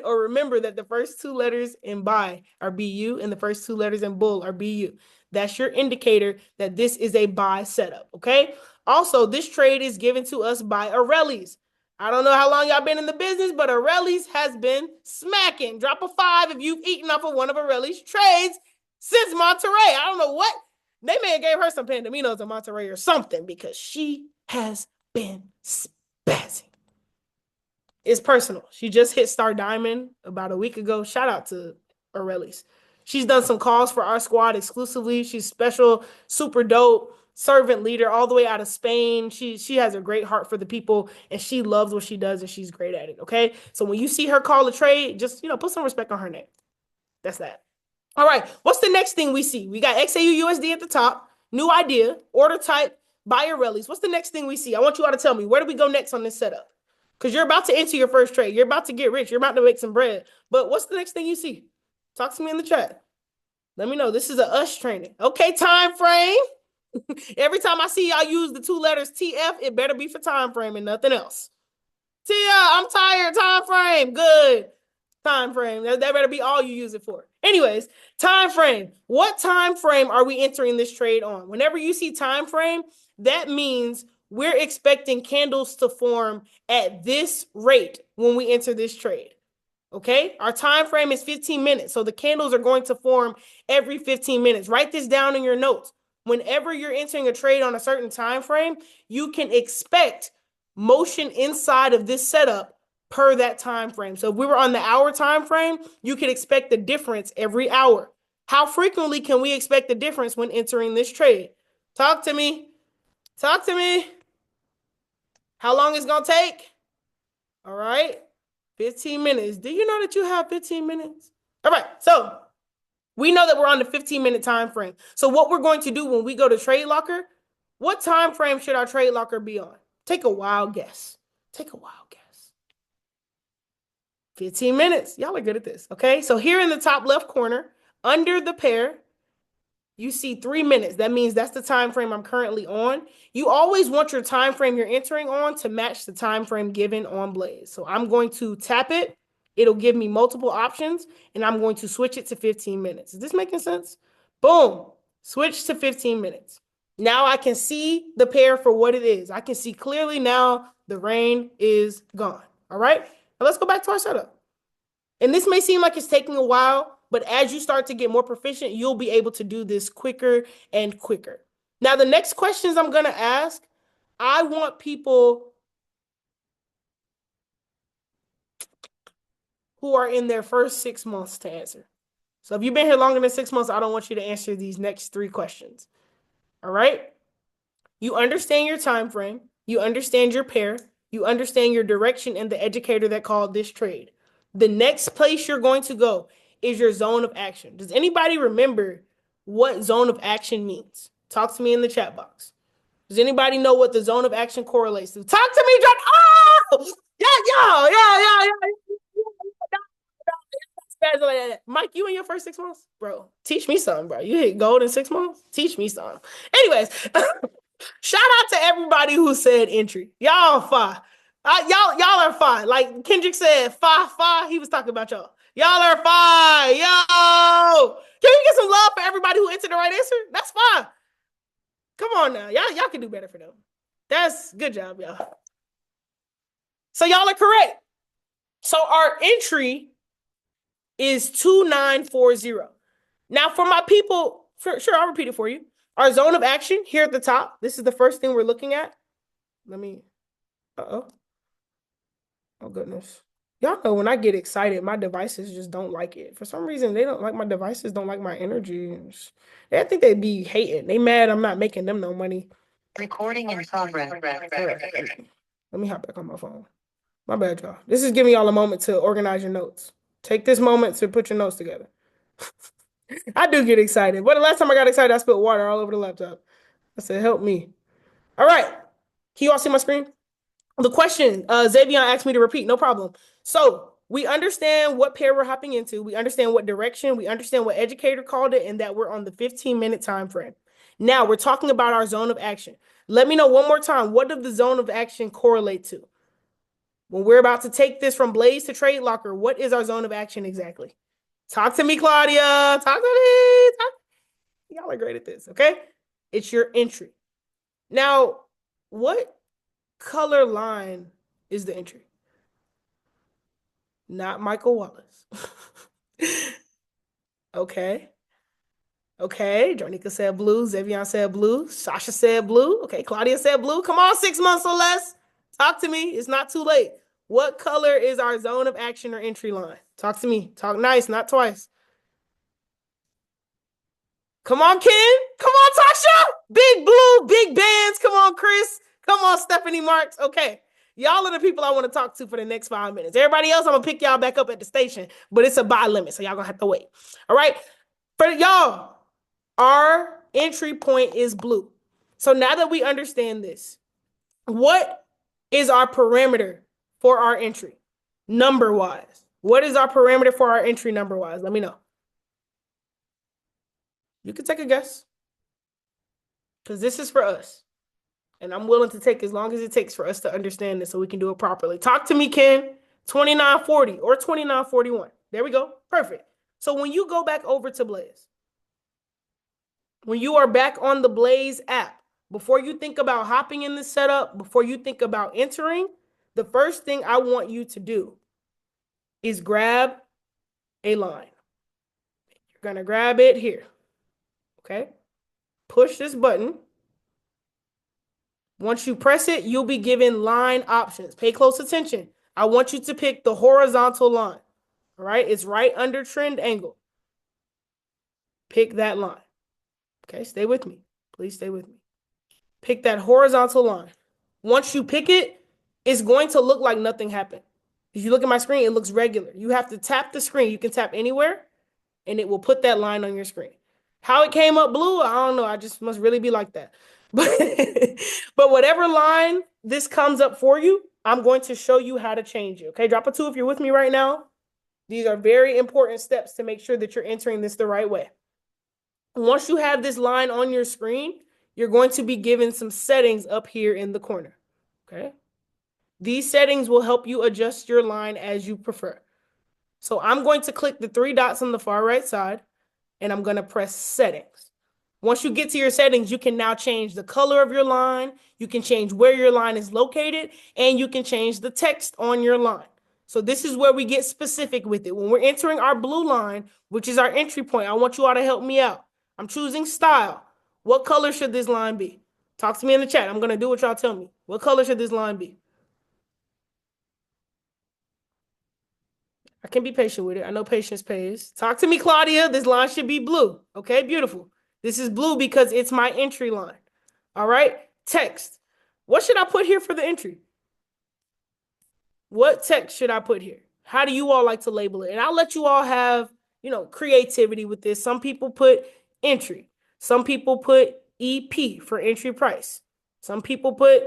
A: or remember that the first 2 letters in buy are BU and the first 2 letters in bull are BU. That's your indicator that this is a buy setup, okay? Also, this trade is given to us by Aureli's. I don't know how long y'all been in the business, but Aureli's has been smacking. Drop a 5 if you've eaten off of one of Aureli's trades since Monterey. I don't know what. They may have gave her some Pandaminos in Monterey or something because she has been spazzing. It's personal. She just hit Star Diamond about a week ago. Shout out to Aureli's. She's done some calls for our squad exclusively. She's special, super dope, servant leader all the way out of Spain. She has a great heart for the people and she loves what she does and she's great at it, okay? So when you see her call a trade, just, put some respect on her name. That's that. All right, what's the next thing we see? We got XAU USD at the top, new idea, order type, buy Aureli's. What's the next thing we see? I want you all to tell me, where do we go next on this setup? Because you're about to enter your first trade. You're about to get rich. You're about to make some bread. But what's the next thing you see? Talk to me in the chat. Let me know. This is a us training. Okay, time frame. Every time I see y'all use the 2 letters TF, it better be for time frame and nothing else. Tia, I'm tired. Time frame. Good. Time frame. That better be all you use it for. Anyways, time frame. What time frame are we entering this trade on? Whenever you see time frame, that means we're expecting candles to form at this rate when we enter this trade. Okay? Our time frame is 15 minutes. So the candles are going to form every 15 minutes. Write this down in your notes. Whenever you're entering a trade on a certain time frame, you can expect motion inside of this setup per that time frame. So if we were on the hour time frame, you could expect the difference every hour. How frequently can we expect the difference when entering this trade? Talk to me. Talk to me. How long it's going to take? All right. 15 minutes. Do you know that you have 15 minutes? All right. So we know that we're on the 15-minute time frame. So what we're going to do when we go to TradeLocker, what time frame should our TradeLocker be on? Take a wild guess. Take a wild guess. 15 minutes. Y'all are good at this. Okay. So here in the top left corner, under the pair, you see 3 minutes. That means that's the time frame I'm currently on. You always want your time frame you're entering on to match the time frame given on Blaze. So I'm going to tap it. It'll give me multiple options, and I'm going to switch it to 15 minutes. Is this making sense? Boom. Switch to 15 minutes. Now I can see the pair for what it is. I can see clearly now the rain is gone. All right? Now let's go back to our setup. And this may seem like it's taking a while, but as you start to get more proficient, you'll be able to do this quicker and quicker. Now, the next questions I'm going to ask, I want people who are in their first 6 months to answer. So if you've been here longer than 6 months, I don't want you to answer these next 3 questions. All right? You understand your time frame. You understand your pair. You understand your direction and the educator that called this trade. The next place you're going to go is your zone of action. Does anybody remember what zone of action means? Talk to me in the chat box. Does anybody know what the zone of action correlates to? Talk to me, John. Oh! Yeah. Mike, you in your first 6 months? Bro, teach me something, bro. You hit gold in 6 months? Teach me something. Anyways, shout out to everybody who said entry. Y'all fine. Y'all are fine. Like Kendrick said, fine. He was talking about y'all. Y'all are fine. Yo! Can we get some love for everybody who answered the right answer? That's fine. Come on now. Y'all can do better for them. That's good job, y'all. So y'all are correct. So our entry is 2940. Now for my people, sure, I'll repeat it for you. Our zone of action here at the top, this is the first thing we're looking at. Oh goodness. Y'all know when I get excited, my devices just don't like it. For some reason, they don't like my devices, don't like my energy. I think they be hating. They mad I'm not making them no money.
B: Recording in progress.
A: Let me hop back on my phone. My bad, y'all. This is giving y'all a moment to organize your notes. Take this moment to put your notes together. I do get excited. But the last time I got excited, I spilled water all over the laptop. I said, help me. All right. Can you all see my screen? The question, Xavier asked me to repeat. No problem. So we understand what pair we're hopping into. We understand what direction. We understand what educator called it and that we're on the 15-minute time frame. Now we're talking about our zone of action. Let me know one more time. What does the zone of action correlate to? When we're about to take this from Blaze to TradeLocker, what is our zone of action exactly? Talk to me, Claudia. Talk to me. Y'all are great at this, okay? It's your entry. Now, what color line is the entry? Not Michael Wallace. Okay. Jonica said blue. Zevion said blue. Sasha said blue. Okay. Claudia said blue. Come on, 6 months or less. Talk to me. It's not too late. What color is our zone of action or entry line? Talk to me. Talk nice, not twice. Come on, Ken. Come on, Tasha. Big blue, big bands. Come on, Chris. Come on, Stephanie Marks. Okay. Y'all are the people I want to talk to for the next 5 minutes. Everybody else, I'm going to pick y'all back up at the station, but it's a buy limit, so y'all going to have to wait. All right? For y'all, our entry point is blue. So now that we understand this, what is our parameter for our entry number-wise? What is our parameter for our entry number-wise? Let me know. You can take a guess because this is for us. And I'm willing to take as long as it takes for us to understand this so we can do it properly. Talk to me, Ken. 2940 or 2941. There we go. Perfect. So when you go back over to Blaze, when you are back on the Blaze app, before you think about hopping in the setup, before you think about entering, the first thing I want you to do is grab a line. You're going to grab it here. Okay? Push this button. Once you press it, you'll be given line options. Pay close attention. I want you to pick the horizontal line. All right? It's right under trend angle. Pick that line. Okay? Stay with me. Please stay with me. Pick that horizontal line. Once you pick it, it's going to look like nothing happened. If you look at my screen, it looks regular. You have to tap the screen. You can tap anywhere, and it will put that line on your screen. How it came up blue, I don't know. I just must really be like that. But whatever line this comes up for you, I'm going to show you how to change it. Okay, drop a 2 if you're with me right now. These are very important steps to make sure that you're entering this the right way. Once you have this line on your screen, you're going to be given some settings up here in the corner. Okay, these settings will help you adjust your line as you prefer. So I'm going to click the 3 dots on the far right side, and I'm going to press settings. Once you get to your settings, you can now change the color of your line. You can change where your line is located, and you can change the text on your line. So this is where we get specific with it. When we're entering our blue line, which is our entry point, I want you all to help me out. I'm choosing style. What color should this line be? Talk to me in the chat. I'm going to do what y'all tell me. What color should this line be? I can be patient with it. I know patience pays. Talk to me, Claudia. This line should be blue. Okay, beautiful. This is blue because it's my entry line. All right, text. What should I put here for the entry? What text should I put here? How do you all like to label it? And I'll let you all have, creativity with this. Some people put entry. Some people put EP for entry price. Some people put,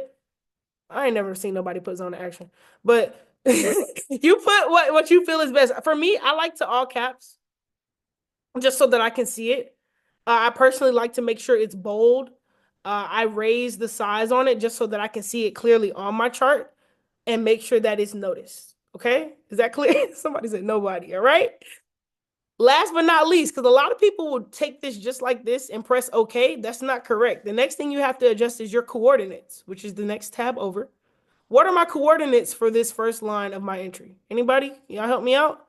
A: I ain't never seen nobody put zone of action, but you put what you feel is best. For me, I like to all caps just so that I can see it. I personally like to make sure it's bold. I raise the size on it just so that I can see it clearly on my chart and make sure that it's noticed. Okay? Is that clear? Somebody said nobody. All right. Last but not least, because a lot of people will take this just like this and press OK. That's not correct. The next thing you have to adjust is your coordinates, which is the next tab over. What are my coordinates for this first line of my entry? Anybody? Y'all help me out?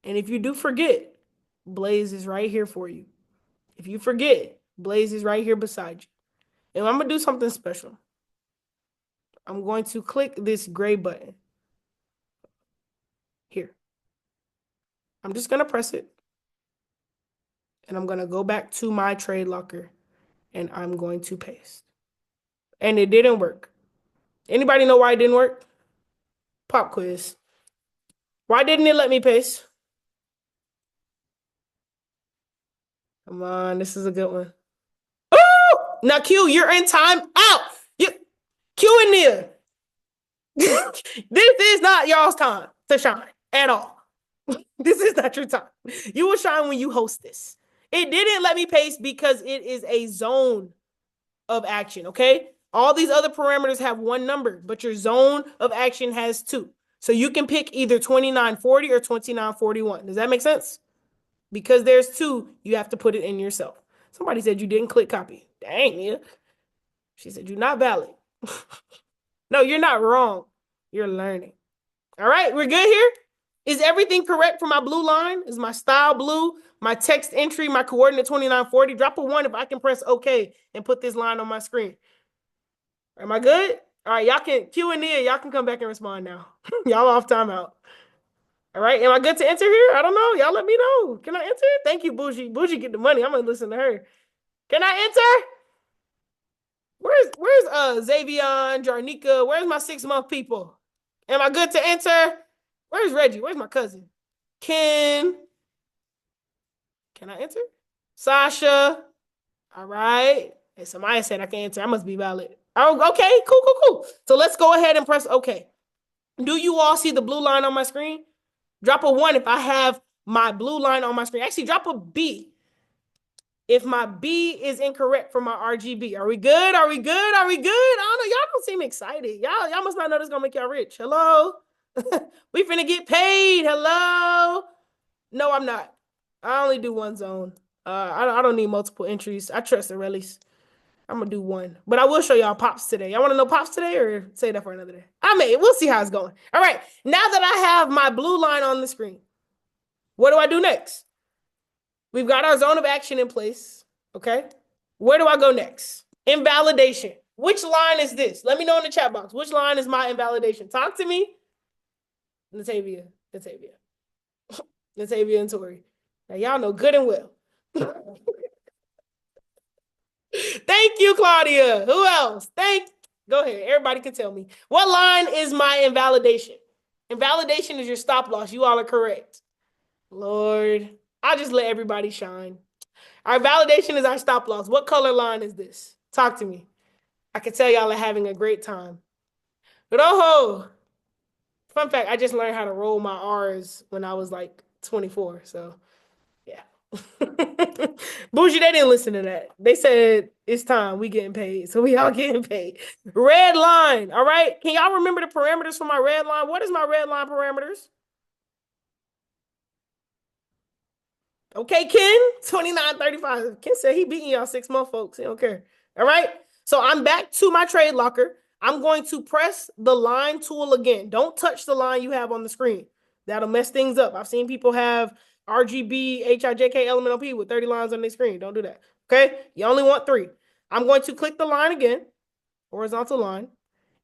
A: And if you do forget, Blaze is right here for you. If you forget, Blaze is right here beside you. And I'm going to do something special. I'm going to click this gray button here. I'm just going to press it. And I'm going to go back to my TradeLocker and I'm going to paste. And it didn't work. Anybody know why it didn't work? Pop quiz. Why didn't it let me paste? Come on, this is a good one. Oh! Now, Q, you're in time out. Q and Nia. This is not y'all's time to shine at all. This is not your time. You will shine when you host this. It didn't let me paste because it is a zone of action, okay? All these other parameters have one number, but your zone of action has two. So you can pick either 2940 or 2941. Does that make sense? Because there's two, you have to put it in yourself. Somebody said you didn't click copy. Dang, yeah. She said you're not valid. No, you're not wrong. You're learning. All right, we're good here? Is everything correct for my blue line? Is my style blue? My text entry, my coordinate 2940? Drop a 1 if I can press OK and put this line on my screen. Am I good? All right, y'all can Q&A. Y'all can come back and respond now. Y'all off timeout. All right, am I good to enter here? I don't know. Y'all let me know. Can I enter? Thank you, Bougie. Bougie get the money. I'm going to listen to her. Can I enter? Where's Xavion, Jarnika? Where's my 6-month people? Am I good to enter? Where's Reggie? Where's my cousin? Ken. Can I enter? Sasha. All right. Hey, somebody said I can enter. I must be valid. Oh, okay. Cool. So let's go ahead and press OK. Do you all see the blue line on my screen? Drop a 1 if I have my blue line on my screen. Actually, drop a B if my B is incorrect for my RGB. Are we good? Are we good? I don't know. Y'all don't seem excited. Y'all must not know this is going to make y'all rich. Hello? We finna get paid. Hello? No, I'm not. I only do one zone. I don't need multiple entries. I trust the release. I'm gonna do one, but I will show y'all pops today. Y'all want to know pops today, or say that for another day? We'll see how it's going. All right, now that I have my blue line on the screen, what do I do next? We've got our zone of action in place. Okay, where do I go next? Invalidation. Which line is this? Let me know in the chat box. Which line is my invalidation? Talk to me. Latavia and Tori. Now y'all know good and well. Thank you, Claudia. Who else? Go ahead. Everybody can tell me. What line is my invalidation? Invalidation is your stop loss. You all are correct. Lord, I'll just let everybody shine. Our validation is our stop loss. What color line is this? Talk to me. I can tell y'all are having a great time. Rojo. Fun fact, I just learned how to roll my R's when I was like 24. So, yeah. Bougie, they didn't listen to that. They said it's time. We getting paid. So we all getting paid. Red line. All right. Can y'all remember the parameters for my red line? What is my red line parameters? Okay, Ken, 29.35. Ken said he beating y'all 6-month folks. He don't care. All right. So I'm back to my TradeLocker. I'm going to press the line tool again. Don't touch the line you have on the screen. That'll mess things up. I've seen people have RGB, HIJK, element OP with 30 lines on their screen. Don't do that. Okay, you only want 3. I'm going to click the line again, horizontal line,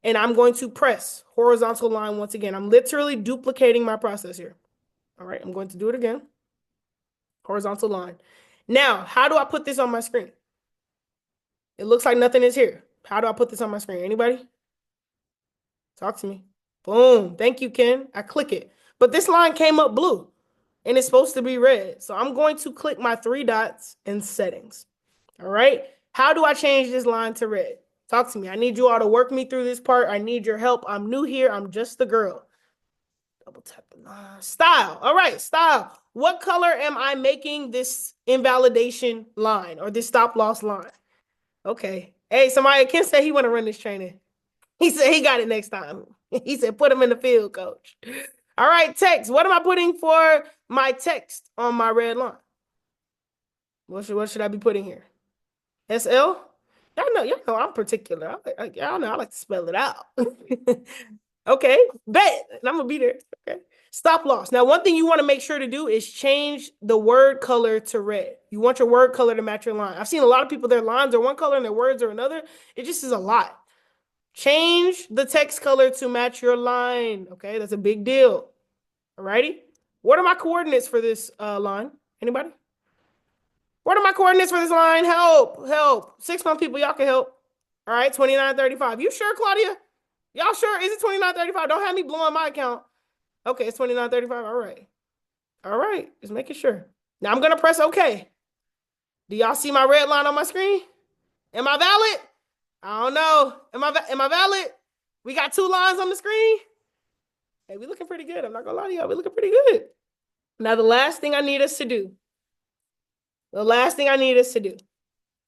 A: and I'm going to press horizontal line once again. I'm literally duplicating my process here. All right, I'm going to do it again. Horizontal line. Now, how do I put this on my screen? It looks like nothing is here. How do I put this on my screen? Anybody? Talk to me. Boom. Thank you, Ken. I click it. But this line came up blue and it's supposed to be red. So I'm going to click my 3 dots in settings. All right. How do I change this line to red? Talk to me. I need you all to work me through this part. I need your help. I'm new here. I'm just the girl. Double tap the line. Style. All right. Style. What color am I making this invalidation line or this stop loss line? Okay. Hey, somebody, Ken said he want to run this training. He said he got it next time. He said, put him in the field, coach. All right, text. What am I putting for my text on my red line? What should I be putting here? SL? Y'all know I'm particular. Y'all know I like to spell it out. Okay, bet. And I'm gonna be there. Okay. Stop loss. Now, one thing you want to make sure to do is change the word color to red. You want your word color to match your line. I've seen a lot of people, their lines are one color and their words are another. It just is a lot. Change the text color to match your line. Okay, that's a big deal. Alrighty. What are my coordinates for this line? Anybody? What are my coordinates for this line? Help, help. 6-month people, y'all can help. All right, 29.35. You sure, Claudia? Y'all sure? Is it 29.35? Don't have me blowing my account. Okay, it's 29.35. All right. All right, just making sure. Now I'm going to press OK. Do y'all see my red line on my screen? Am I valid? I don't know. Am I valid? We got 2 lines on the screen. Hey, we looking pretty good. I'm not gonna lie to y'all. We looking pretty good. Now, the last thing I need us to do,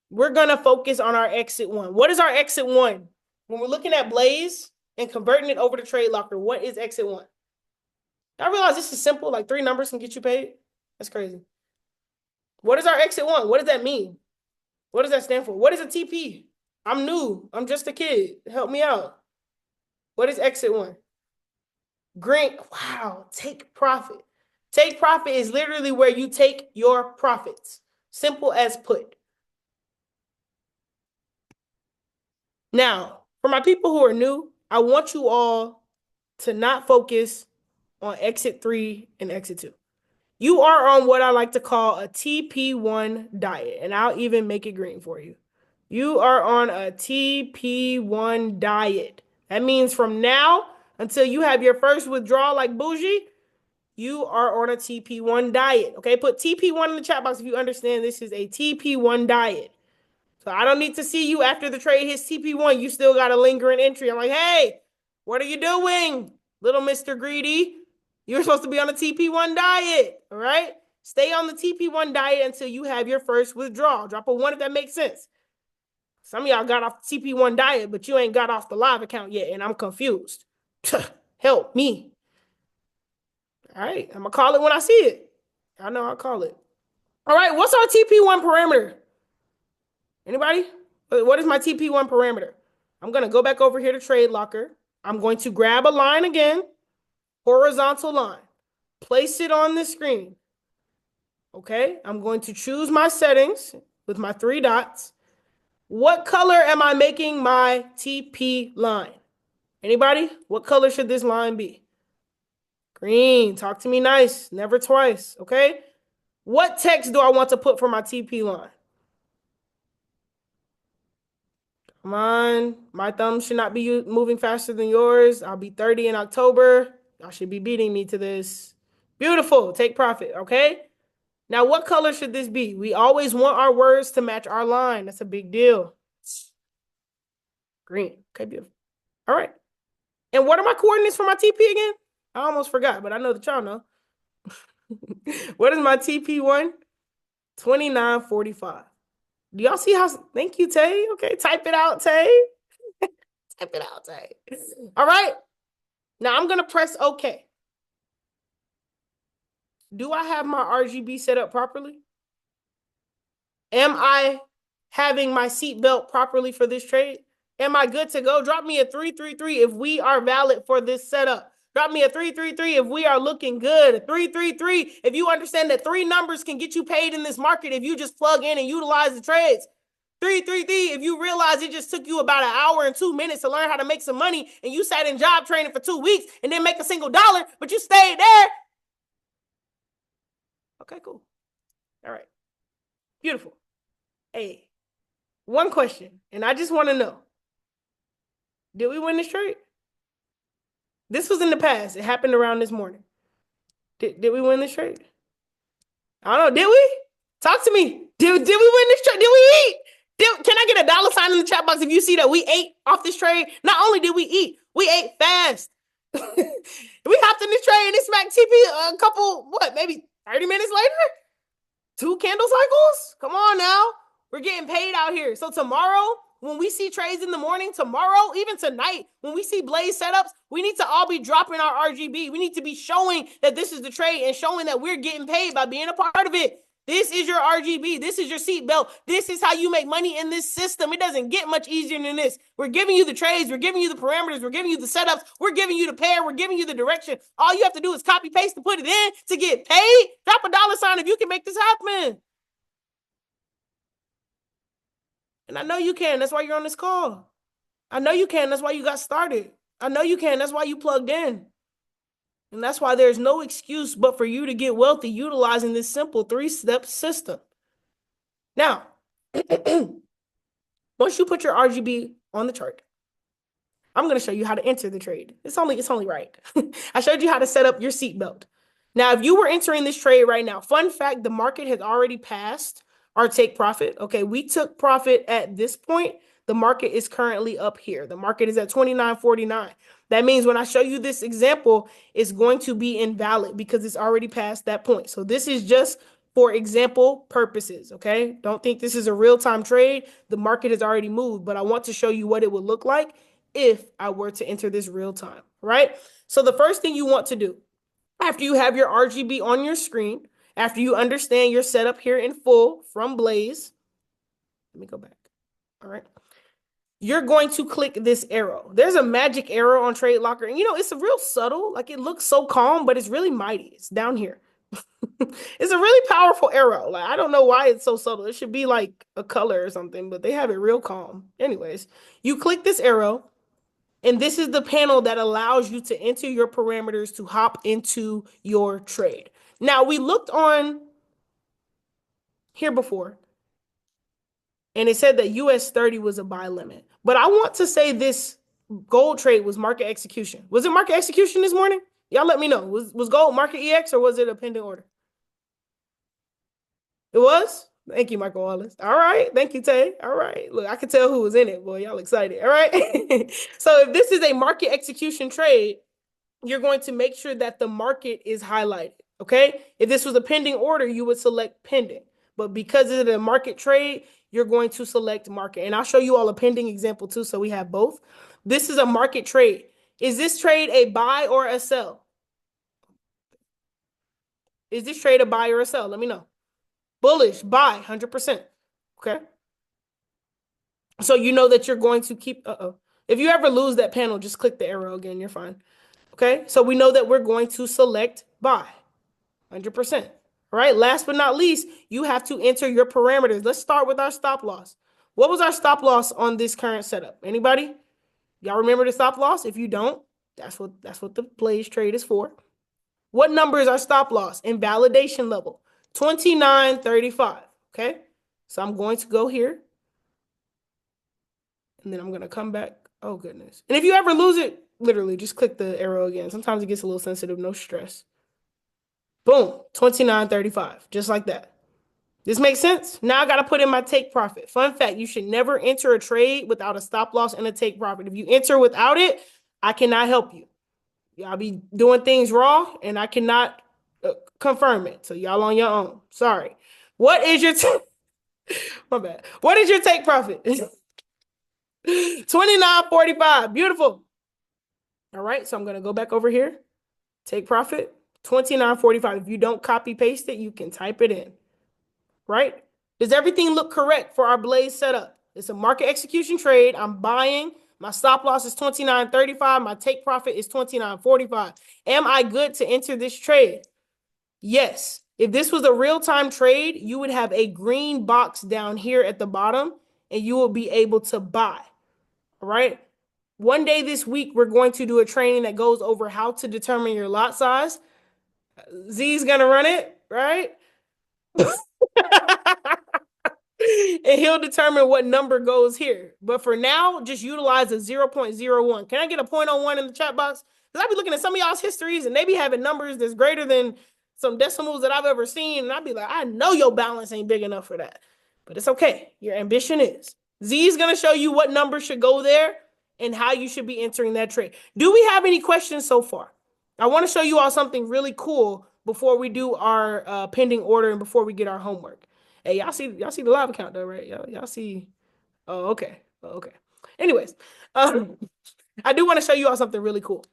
A: we're gonna focus on our exit 1. What is our exit 1? When we're looking at Blaze and converting it over to TradeLocker, what is exit 1? I realize this is simple, like 3 numbers can get you paid. That's crazy. What is our exit 1? What does that mean? What does that stand for? What is a TP? I'm new. I'm just a kid. Help me out. What is exit 1? Green. Wow. Take profit. Take profit is literally where you take your profits. Simple as put. Now, for my people who are new, I want you all to not focus on exit 3 and exit 2. You are on what I like to call a TP1 diet, and I'll even make it green for you. You are on a TP1 diet. That means from now until you have your first withdrawal like Bougie, you are on a TP1 diet. Okay, put TP1 in the chat box if you understand this is a TP1 diet. So I don't need to see you after the trade hits TP1. You still got a lingering entry. I'm like, hey, what are you doing, little Mr. Greedy? You're supposed to be on a TP1 diet, all right? Stay on the TP1 diet until you have your first withdrawal. Drop a 1 if that makes sense. Some of y'all got off the TP1 diet, but you ain't got off the live account yet, and I'm confused. Help me. All right, I'm going to call it when I see it. I know I'll call it. All right, what's our TP1 parameter? Anybody? What is my TP1 parameter? I'm going to go back over here to TradeLocker. I'm going to grab a line again, horizontal line, place it on the screen. Okay, I'm going to choose my settings with my 3 dots. What color am I making my TP line? Anybody? What color should this line be? Green. Talk to me nice. Never twice. Okay. What text do I want to put for my TP line? Come on. My thumb should not be moving faster than yours. I'll be 30 in October. Y'all should be beating me to this. Beautiful. Take profit. Okay. Now, what color should this be? We always want our words to match our line. That's a big deal. Green. Okay, beautiful. All right. And what are my coordinates for my TP again? I almost forgot, but I know that y'all know. What is my TP1? 29.45. Do y'all see how? Thank you, Tay. Okay, type it out, Tay. Type it out, Tay. All right. Now I'm going to press OK. Do I have my RGB set up properly? Am I having my seatbelt properly for this trade? Am I good to go? Drop me a 333 if we are valid for this setup. Drop me a 333 if we are looking good. A 333 if you understand that 3 numbers can get you paid in this market if you just plug in and utilize the trades. 333 if you realize it just took you about an hour and 2 minutes to learn how to make some money and you sat in job training for 2 weeks and didn't make a single dollar, but you stayed there. Okay, cool. All right. Beautiful. Hey, one question, and I just want to know, did we win this trade? This was in the past. It happened around this morning. Did we win this trade? I don't know. Did we? Talk to me. Did we win this trade? Did we eat? Can I get a dollar sign in the chat box if you see that we ate off this trade? Not only did we eat, we ate fast. We hopped in this trade and it smacked TP a couple, maybe 30 minutes later? 2 candle cycles? Come on now. We're getting paid out here. So tomorrow, when we see trades in the morning, tomorrow, even tonight, when we see blaze setups, we need to all be dropping our RGB. We need to be showing that this is the trade and showing that we're getting paid by being a part of it. This is your RGB. This is your seatbelt. This is how you make money in this system. It doesn't get much easier than this. We're giving you the trades. We're giving you the parameters. We're giving you the setups. We're giving you the pair. We're giving you the direction. All you have to do is copy paste and put it in to get paid. Drop a dollar sign if you can make this happen. And I know you can. That's why you're on this call. I know you can. That's why you got started. I know you can. That's why you plugged in. And that's why there's no excuse but for you to get wealthy utilizing this simple 3-step system. Now, once you put your RGB on the chart, I'm going to show you how to enter the trade. It's only right. I showed you how to set up your seatbelt. Now, if you were entering this trade right now, fun fact, the market has already passed our take profit. Okay, we took profit at this point. The market is currently up here. The market is at 29.49. That means when I show you this example, it's going to be invalid because it's already past that point. So this is just for example purposes, okay? Don't think this is a real-time trade. The market has already moved, but I want to show you what it would look like if I were to enter this real time, right? So the first thing you want to do, after you have your RGB on your screen, after you understand your setup here in full from Blaze, let me go back, all right? You're going to click this arrow. There's a magic arrow on TradeLocker, and it's a real subtle, like it looks so calm, but it's really mighty. It's down here. It's a really powerful arrow. Like, I don't know why it's so subtle. It should be like a color or something, but they have it real calm. Anyways, you click this arrow, and this is the panel that allows you to enter your parameters to hop into your trade. Now, we looked on here before, and it said that US 30 was a buy limit. But I want to say this gold trade was market execution. Was it market execution this morning? Y'all let me know. Was gold market EX or was it a pending order? It was? Thank you, Michael Wallace. All right. Thank you, Tay. All right. Look, I can tell who was in it. Boy, y'all excited. All right. So if this is a market execution trade, you're going to make sure that the market is highlighted. Okay. If this was a pending order, you would select pending. But because it's a market trade, you're going to select market. And I'll show you all a pending example too, so we have both. This is a market trade. Is this trade a buy or a sell? Is this trade a buy or a sell? Let me know. Bullish, buy, 100%. Okay. So you know that you're going to keep, If you ever lose that panel, just click the arrow again. You're fine. Okay. So we know that we're going to select buy, 100%. All right. Last but not least, you have to enter your parameters. Let's start with our stop loss. What was our stop loss on this current setup? Anybody? Y'all remember the stop loss? If you don't, that's what the Blaze trade is for. What number is our stop loss in validation level? 29.35. Okay. So I'm going to go here. And then I'm going to come back. Oh, goodness. And if you ever lose it, literally just click the arrow again. Sometimes it gets a little sensitive. No stress. Boom. 29.35. Just like that. This makes sense? Now I got to put in my take profit. Fun fact, you should never enter a trade without a stop loss and a take profit. If you enter without it, I cannot help you. Y'all be doing things wrong, and I cannot confirm it. So y'all on your own. Sorry. What is your my bad. What is your take profit? 29.45. Beautiful. All right. So I'm going to go back over here. Take profit. 29.45. If you don't copy paste it, you can type it in. Right? Does everything look correct for our Blaze setup? It's a market execution trade. I'm buying. My stop loss is 29.35. My take profit is 29.45. Am I good to enter this trade? Yes. If this was a real-time trade, you would have a green box down here at the bottom, and you will be able to buy. All right. One day this week, we're going to do a training that goes over how to determine your lot size. Z's gonna run it, right? And he'll determine what number goes here. But for now, just utilize a 0.01. Can I get a 0.01 in the chat box? Because I be looking at some of y'all's histories and they be having numbers that's greater than some decimals that I've ever seen. And I'd be like, I know your balance ain't big enough for that. But it's okay. Your ambition is. Z is going to show you what number should go there and how you should be entering that trade. Do we have any questions so far? I want to show you all something really cool before we do our pending order and before we get our homework. Hey, y'all see the live account though, right? Y'all see. Oh, okay. Oh, okay. Anyways, I do want to show you all something really cool.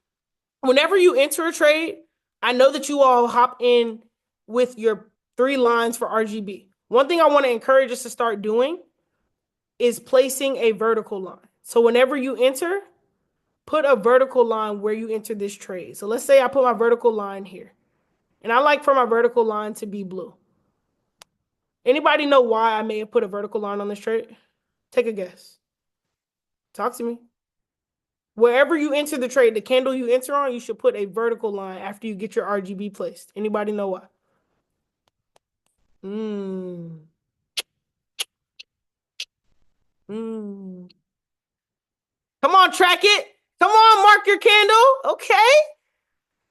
A: Whenever you enter a trade, I know that you all hop in with your 3 lines for RGB. One thing I want to encourage us to start doing is placing a vertical line. So whenever you enter, put a vertical line where you enter this trade. So let's say I put my vertical line here. And I like for my vertical line to be blue. Anybody know why I may have put a vertical line on this trade? Take a guess. Talk to me. Wherever you enter the trade, the candle you enter on, you should put a vertical line after you get your RGB placed. Anybody know why? Come on, track it. Come on, mark your candle. Okay.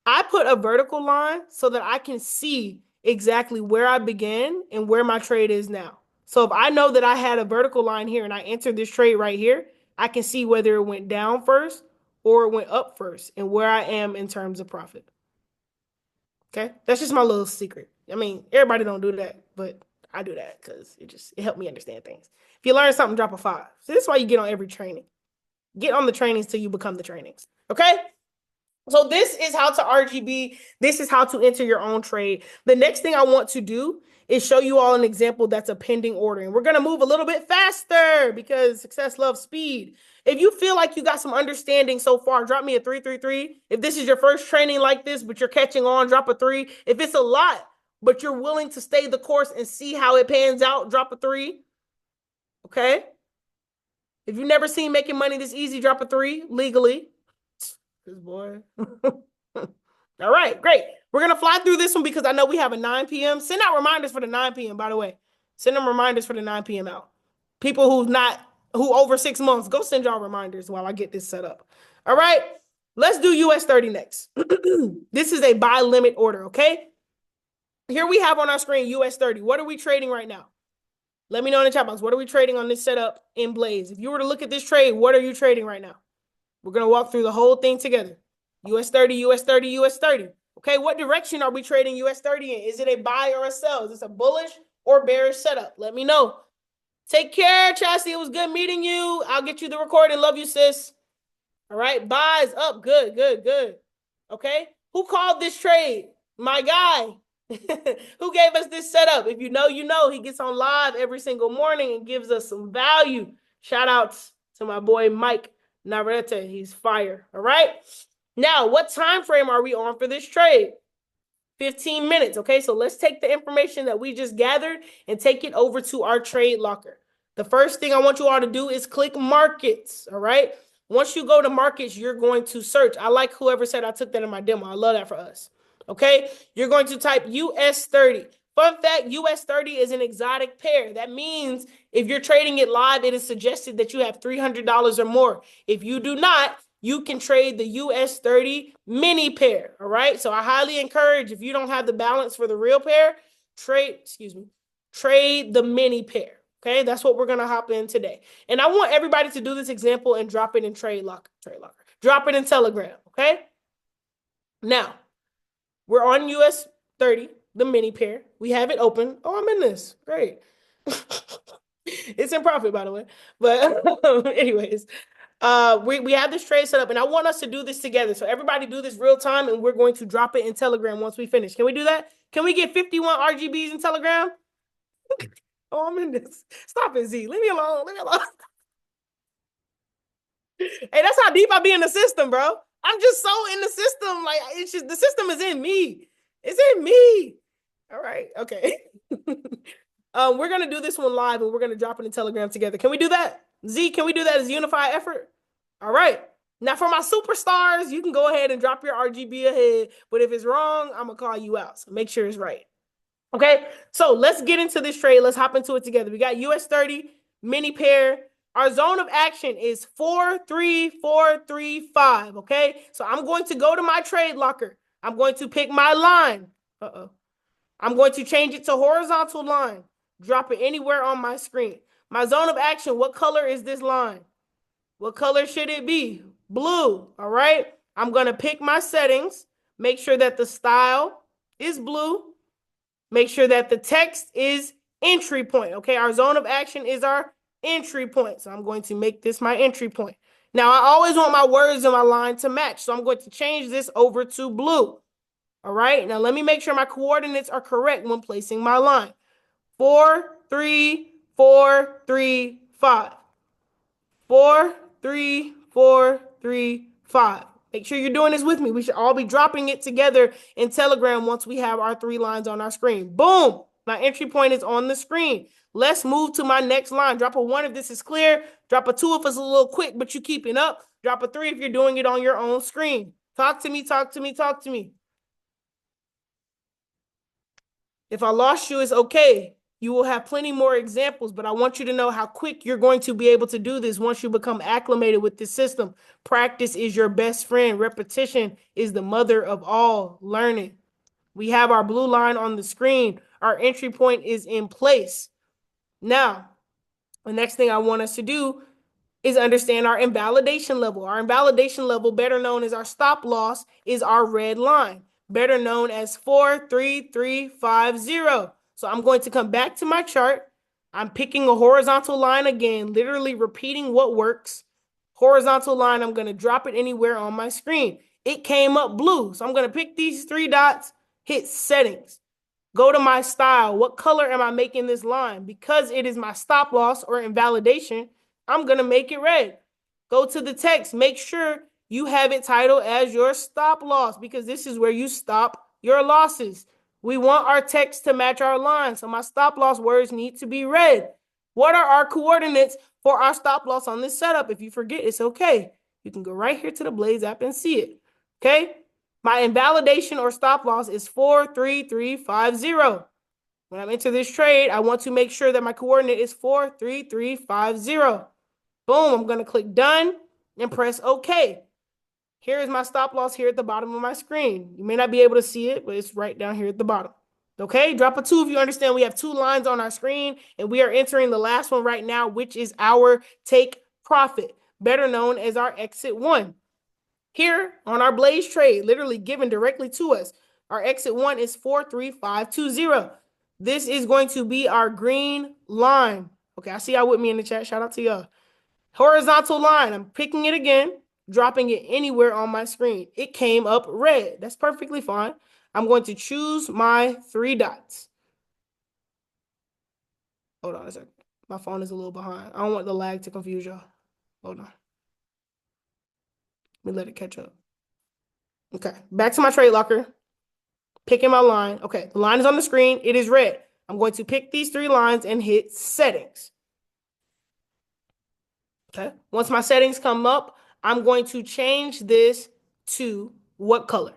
A: I put a vertical line so that I can see exactly where I began and where my trade is now. So if I know that I had a vertical line here and I entered this trade right here, I can see whether it went down first or it went up first and where I am in terms of profit. Okay, that's just my little secret. I mean, everybody don't do that, but I do that because it helped me understand things. If you learn something, drop a 5. So this is why you get on every training. Get on the trainings till you become the trainings. Okay? So this is how to RGB. This is how to enter your own trade. The next thing I want to do is show you all an example that's a pending order. And we're going to move a little bit faster because success loves speed. If you feel like you got some understanding so far, drop me a 333. If this is your first training like this, but you're catching on, drop a 3. If it's a lot, but you're willing to stay the course and see how it pans out, drop a 3. Okay? If you've never seen making money this easy, drop a 3 legally. This boy. All right, great. We're going to fly through this one because I know we have a 9 p.m. Send out reminders for the 9 p.m., by the way. Send them reminders for the 9 p.m. out. People who over 6 months, go send y'all reminders while I get this set up. All right, let's do US 30 next. This is a buy limit order, okay? Here we have on our screen US 30. What are we trading right now? Let me know in the chat box. What are we trading on this setup in Blaze? If you were to look at this trade, what are you trading right now? We're going to walk through the whole thing together. US 30, US 30, US 30. Okay, what direction are we trading US 30 in? Is it a buy or a sell? Is this a bullish or bearish setup? Let me know. Take care, Chassie. It was good meeting you. I'll get you the recording. Love you, sis. All right, buys up. Good, good, good. Okay, who called this trade? My guy. Who gave us this setup? If you know, you know. He gets on live every single morning and gives us some value. Shout outs to my boy Mike Navarrete. He's fire. All right. Now, what time frame are we on for this trade? 15 minutes. Okay, so let's take the information that we just gathered and take it over to our TradeLocker. The first thing I want you all to do is click markets. All right. Once you go to markets, you're going to search. I like whoever said I took that in my demo. I love that for us. Okay, you're going to type US 30. Fun fact, US 30 is an exotic pair. That means if you're trading it live, it is suggested that you have $300 or more. If you do not, you can trade the US 30 mini pair. All right, so I highly encourage, if you don't have the balance for the real pair, trade the mini pair. Okay, that's what we're going to hop in today. And I want everybody to do this example and drop it in TradeLocker. Drop it in Telegram, okay? Now, we're on US 30, the mini pair. We have it open. Oh, I'm in this. Great. It's in profit, by the way. But anyways, we have this trade set up, and I want us to do this together. So everybody do this real time, and we're going to drop it in Telegram once we finish. Can we do that? Can we get 51 RGBs in Telegram? Oh, I'm in this. Stop it, Z. Leave me alone. Leave me alone. Hey, that's how deep I be in the system, bro. I'm just so in the system. Like it's just the system is in me. It's in me. All right. Okay. We're gonna do this one live and we're gonna drop it in Telegram together. Can we do that? Z, can we do that as a unified effort? All right. Now for my superstars, you can go ahead and drop your RGB ahead. But if it's wrong, I'm gonna call you out. So make sure it's right. Okay, so let's get into this trade. Let's hop into it together. We got US 30, mini pair. Our zone of action is 43435. Okay, so I'm going to go to my TradeLocker. I'm going to pick my line. I'm going to change it to horizontal line. Drop it anywhere on my screen. My zone of action, what color is this line? What color should it be? Blue. All right, I'm going to pick my settings. Make sure that the style is blue. Make sure that the text is entry point. Okay, our zone of action is our entry point. So I'm going to make this my entry point. Now, I always want my words in my line to match. So I'm going to change this over to blue. All right, now let me make sure my coordinates are correct when placing my line. 4, 3, 4, 3, 5. 4, 3, 4, 3, 5. Make sure you're doing this with me. We should all be dropping it together in Telegram once we have our 3 lines on our screen. Boom! My entry point is on the screen. Let's move to my next line. Drop a 1 if this is clear. Drop a 2 if it's a little quick, but you keeping up. Drop a 3 if you're doing it on your own screen. Talk to me, talk to me, talk to me. If I lost you, it's okay. You will have plenty more examples, but I want you to know how quick you're going to be able to do this once you become acclimated with this system. Practice is your best friend. Repetition is the mother of all learning. We have our blue line on the screen. Our entry point is in place. Now, the next thing I want us to do is understand our invalidation level. Our invalidation level, better known as our stop loss, is our red line, better known as 43350. So I'm going to come back to my chart. I'm picking a horizontal line again, literally repeating what works. Horizontal line, I'm going to drop it anywhere on my screen. It came up blue. So I'm going to pick these 3 dots, hit settings. Go to my style. What color am I making this line? Because it is my stop loss or invalidation, I'm going to make it red. Go to the text. Make sure you have it titled as your stop loss because this is where you stop your losses. We want our text to match our line. So my stop loss words need to be red. What are our coordinates for our stop loss on this setup? If you forget, it's okay. You can go right here to the Blaze app and see it. Okay? My invalidation or stop loss is 43350. When I enter this trade, I want to make sure that my coordinate is 43350. Boom, I'm going to click done and press OK. Here is my stop loss here at the bottom of my screen. You may not be able to see it, but it's right down here at the bottom. Okay, drop a 2 if you understand. We have 2 lines on our screen, and we are entering the last one right now, which is our take profit, better known as our exit 1. Here on our Blaze trade, literally given directly to us, our exit 1 is 43520. This is going to be our green line. Okay, I see y'all with me in the chat. Shout out to y'all. Horizontal line. I'm picking it again, dropping it anywhere on my screen. It came up red. That's perfectly fine. I'm going to choose my 3 dots. Hold on a second. My phone is a little behind. I don't want the lag to confuse y'all. Hold on. Let me let it catch up. Okay, back to my TradeLocker. Picking my line. Okay, the line is on the screen. It is red. I'm going to pick these 3 lines and hit settings. Okay, once my settings come up, I'm going to change this to what color?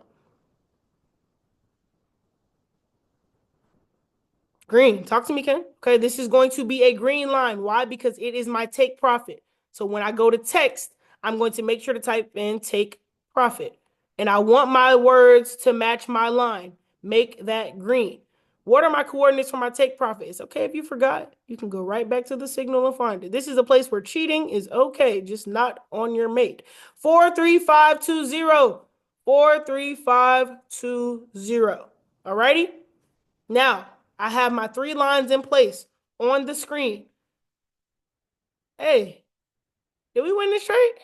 A: Green. Talk to me, Ken. Okay, this is going to be a green line. Why? Because it is my take profit. So when I go to text, I'm going to make sure to type in take profit. And I want my words to match my line. Make that green. What are my coordinates for my take profit? It's okay if you forgot. You can go right back to the signal and find it. This is a place where cheating is okay, just not on your mate. 43520. 43520. Alrighty? Now, I have my 3 lines in place on the screen. Hey, did we win this trade?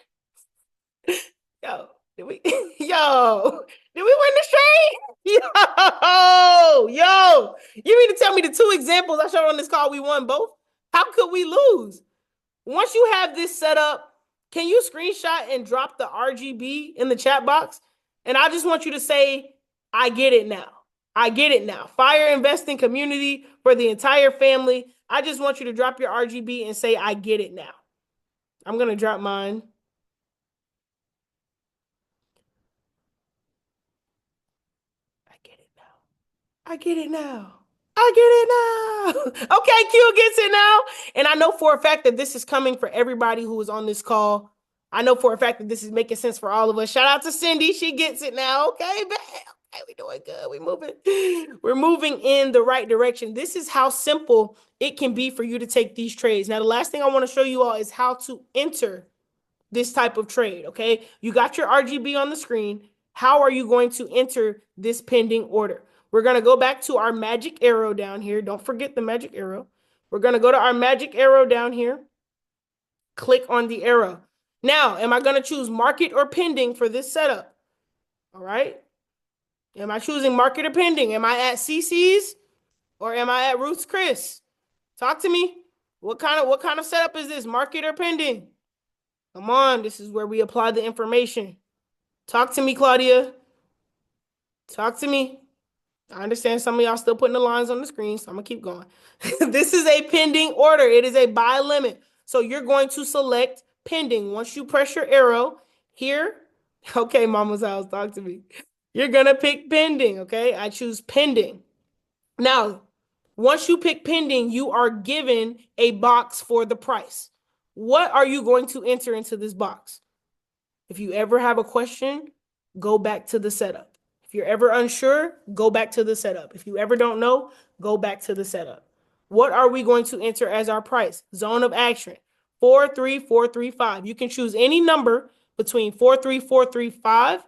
A: Yo, did we? Yo, did we win this trade? Yo, you mean to tell me the 2 examples I showed on this call we won both? How could we lose? Once you have this set up, Can you screenshot and drop the RGB in the chat box? And I just want you to say, I get it now. I get it now. Fire investing community for the entire family. I just want you to drop your RGB and say, I get it now. I'm going to drop mine. I get it now. I get it now. I get it now. Okay, Q gets it now. And I know for a fact that this is coming for everybody who is on this call. I know for a fact that this is making sense for all of us. Shout out to Cindy. She gets it now. Okay, bam. Okay, we doing good. We moving. We're moving in the right direction. This is how simple it can be for you to take these trades. Now, the last thing I want to show you all is how to enter this type of trade, okay? You got your RGB on the screen. How are you going to enter this pending order? We're going to go back to our magic arrow down here. Don't forget the magic arrow. We're going to go to our magic arrow down here. Click on the arrow. Now, am I going to choose market or pending for this setup? All right. Am I choosing market or pending? Am I at CC's or am I at Ruth's Chris? Talk to me. What kind of setup is this? Market or pending? Come on, this is where we apply the information. Talk to me, Claudia. Talk to me. I understand some of y'all still putting the lines on the screen, so I'm going to keep going. This is a pending order. It is a buy limit. So you're going to select pending. Once you press your arrow here, okay, Mama's house, talk to me. You're going to pick pending, okay? I choose pending. Now, once you pick pending, you are given a box for the price. What are you going to enter into this box? If you ever have a question, go back to the setup. If you're ever unsure, go back to the setup. If you ever don't know, go back to the setup. What are we going to enter as our price? Zone of action, 43435. You can choose any number between 43435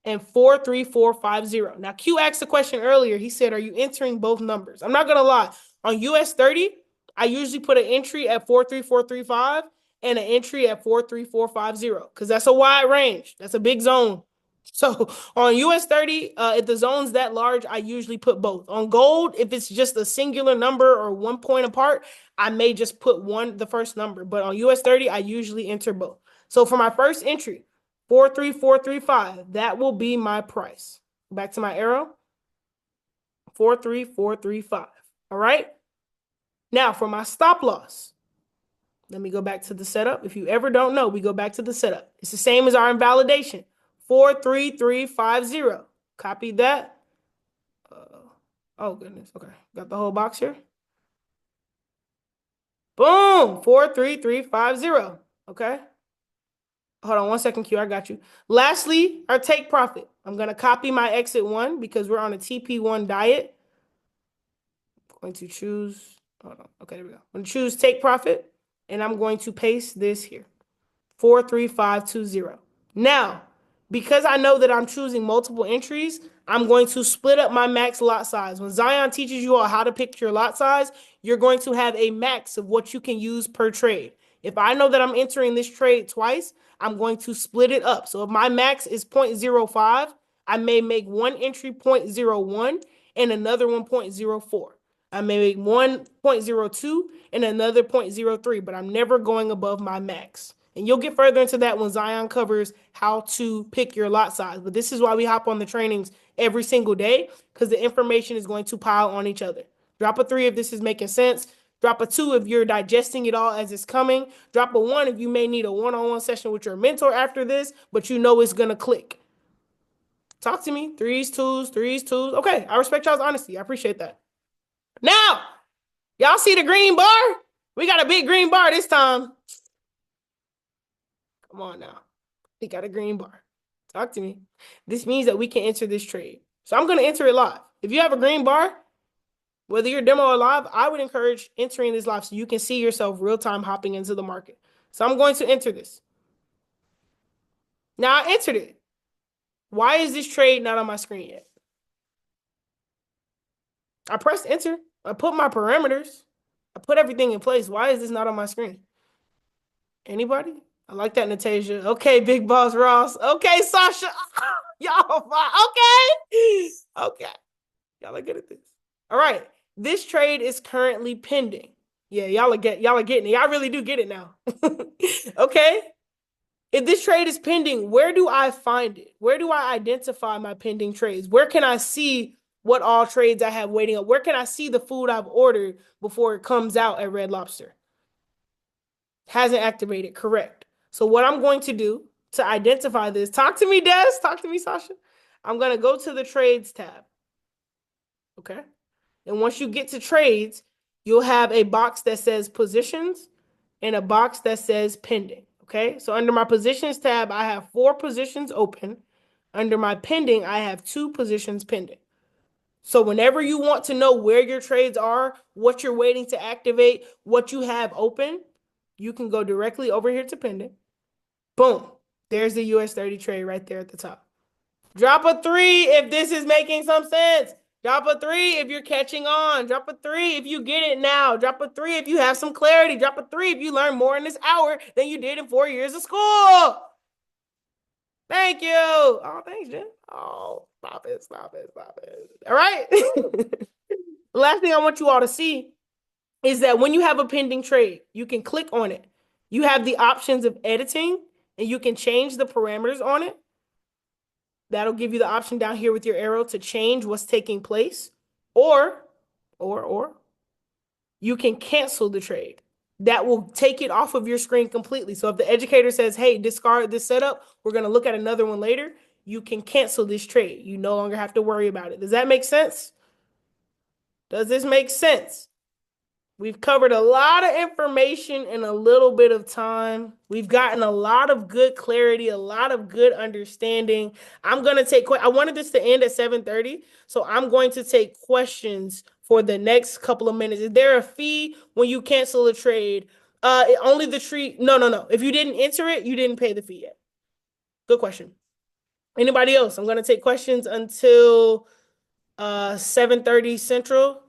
A: and 43450. Now, Q asked a question earlier. He said, are you entering both numbers? I'm not going to lie. On US 30, I usually put an entry at 43435 and an entry at 43450 because that's a wide range. That's a big zone. So on US 30, if the zone's that large, I usually put both. On gold, if it's just a singular number or 1 point apart, I may just put the first number. But on US 30, I usually enter both. So for my first entry, 43435, that will be my price. Back to my arrow. 43435. All right. Now for my stop loss, let me go back to the setup. If you ever don't know, we go back to the setup. It's the same as our invalidation. 43350. Copy that. Oh, goodness. Okay. Got the whole box here. Boom. 43350. Okay. Hold on 1 second, Q. I got you. Lastly, our take profit. I'm going to copy my exit one because we're on a TP1 diet. I'm going to choose. Hold on. Okay, there we go. I'm going to choose take profit, and I'm going to paste this here. 43520. Now, because I know that I'm choosing multiple entries, I'm going to split up my max lot size. When Zion teaches you all how to pick your lot size, you're going to have a max of what you can use per trade. If I know that I'm entering this trade twice, I'm going to split it up. So if my max is 0.05, I may make one entry 0.01 and another one 0.04. I may make one 0.02 and another 0.03, but I'm never going above my max. And you'll get further into that when Zion covers how to pick your lot size. But this is why we hop on the trainings every single day, because the information is going to pile on each other. Drop a 3 if this is making sense. Drop a 2 if you're digesting it all as it's coming. Drop a 1 if you may need a one-on-one session with your mentor after this, but you know it's going to click. Talk to me. 3s, 2s, 3s, 2s. Okay, I respect y'all's honesty. I appreciate that. Now, y'all see the green bar? We got a big green bar this time. Come on now. We got a green bar. Talk to me. This means that we can enter this trade. So I'm going to enter it live. If you have a green bar, whether you're demo or live, I would encourage entering this live so you can see yourself real-time hopping into the market. So I'm going to enter this. Now I entered it. Why is this trade not on my screen yet? I pressed enter. I put my parameters. I put everything in place. Why is this not on my screen? Anybody? I like that, Natasha. Okay, Big Boss Ross. Okay, Sasha. Y'all fine. Okay. Okay. Y'all are good at this. All right. This trade is currently pending. Yeah, y'all are getting it. Y'all really do get it now. Okay. If this trade is pending, where do I find it? Where do I identify my pending trades? Where can I see what all trades I have waiting up? Where can I see the food I've ordered before it comes out at Red Lobster? Hasn't activated, correct. So what I'm going to do to identify this, talk to me, Des, talk to me, Sasha. I'm going to go to the trades tab. Okay. And once you get to trades, you'll have a box that says positions and a box that says pending. Okay. So under my positions tab, I have 4 positions open. Under my pending, I have 2 positions pending. So whenever you want to know where your trades are, what you're waiting to activate, what you have open, you can go directly over here to pending. Boom. There's the US 30 trade right there at the top. Drop a 3 if this is making some sense. Drop a 3 if you're catching on. Drop a 3 if you get it now. Drop a 3 if you have some clarity. Drop a 3 if you learn more in this hour than you did in 4 years of school. Thank you. Oh, thanks, Jen. Oh, stop it, stop it, stop it. All right. The last thing I want you all to see is that when you have a pending trade, you can click on it. You have the options of editing and you can change the parameters on it. That'll give you the option down here with your arrow to change what's taking place. Or you can cancel the trade. That will take it off of your screen completely. So if the educator says, hey, discard this setup, we're going to look at another one later, you can cancel this trade. You no longer have to worry about it. Does that make sense? Does this make sense? We've covered a lot of information in a little bit of time. We've gotten a lot of good clarity, a lot of good understanding. I'm going to take, I wanted this to end at 7:30, so I'm going to take questions for the next couple of minutes. Is there a fee when you cancel a trade? Only the tree. No. If you didn't enter it, you didn't pay the fee yet. Good question. Anybody else? I'm going to take questions until 7:30 Central.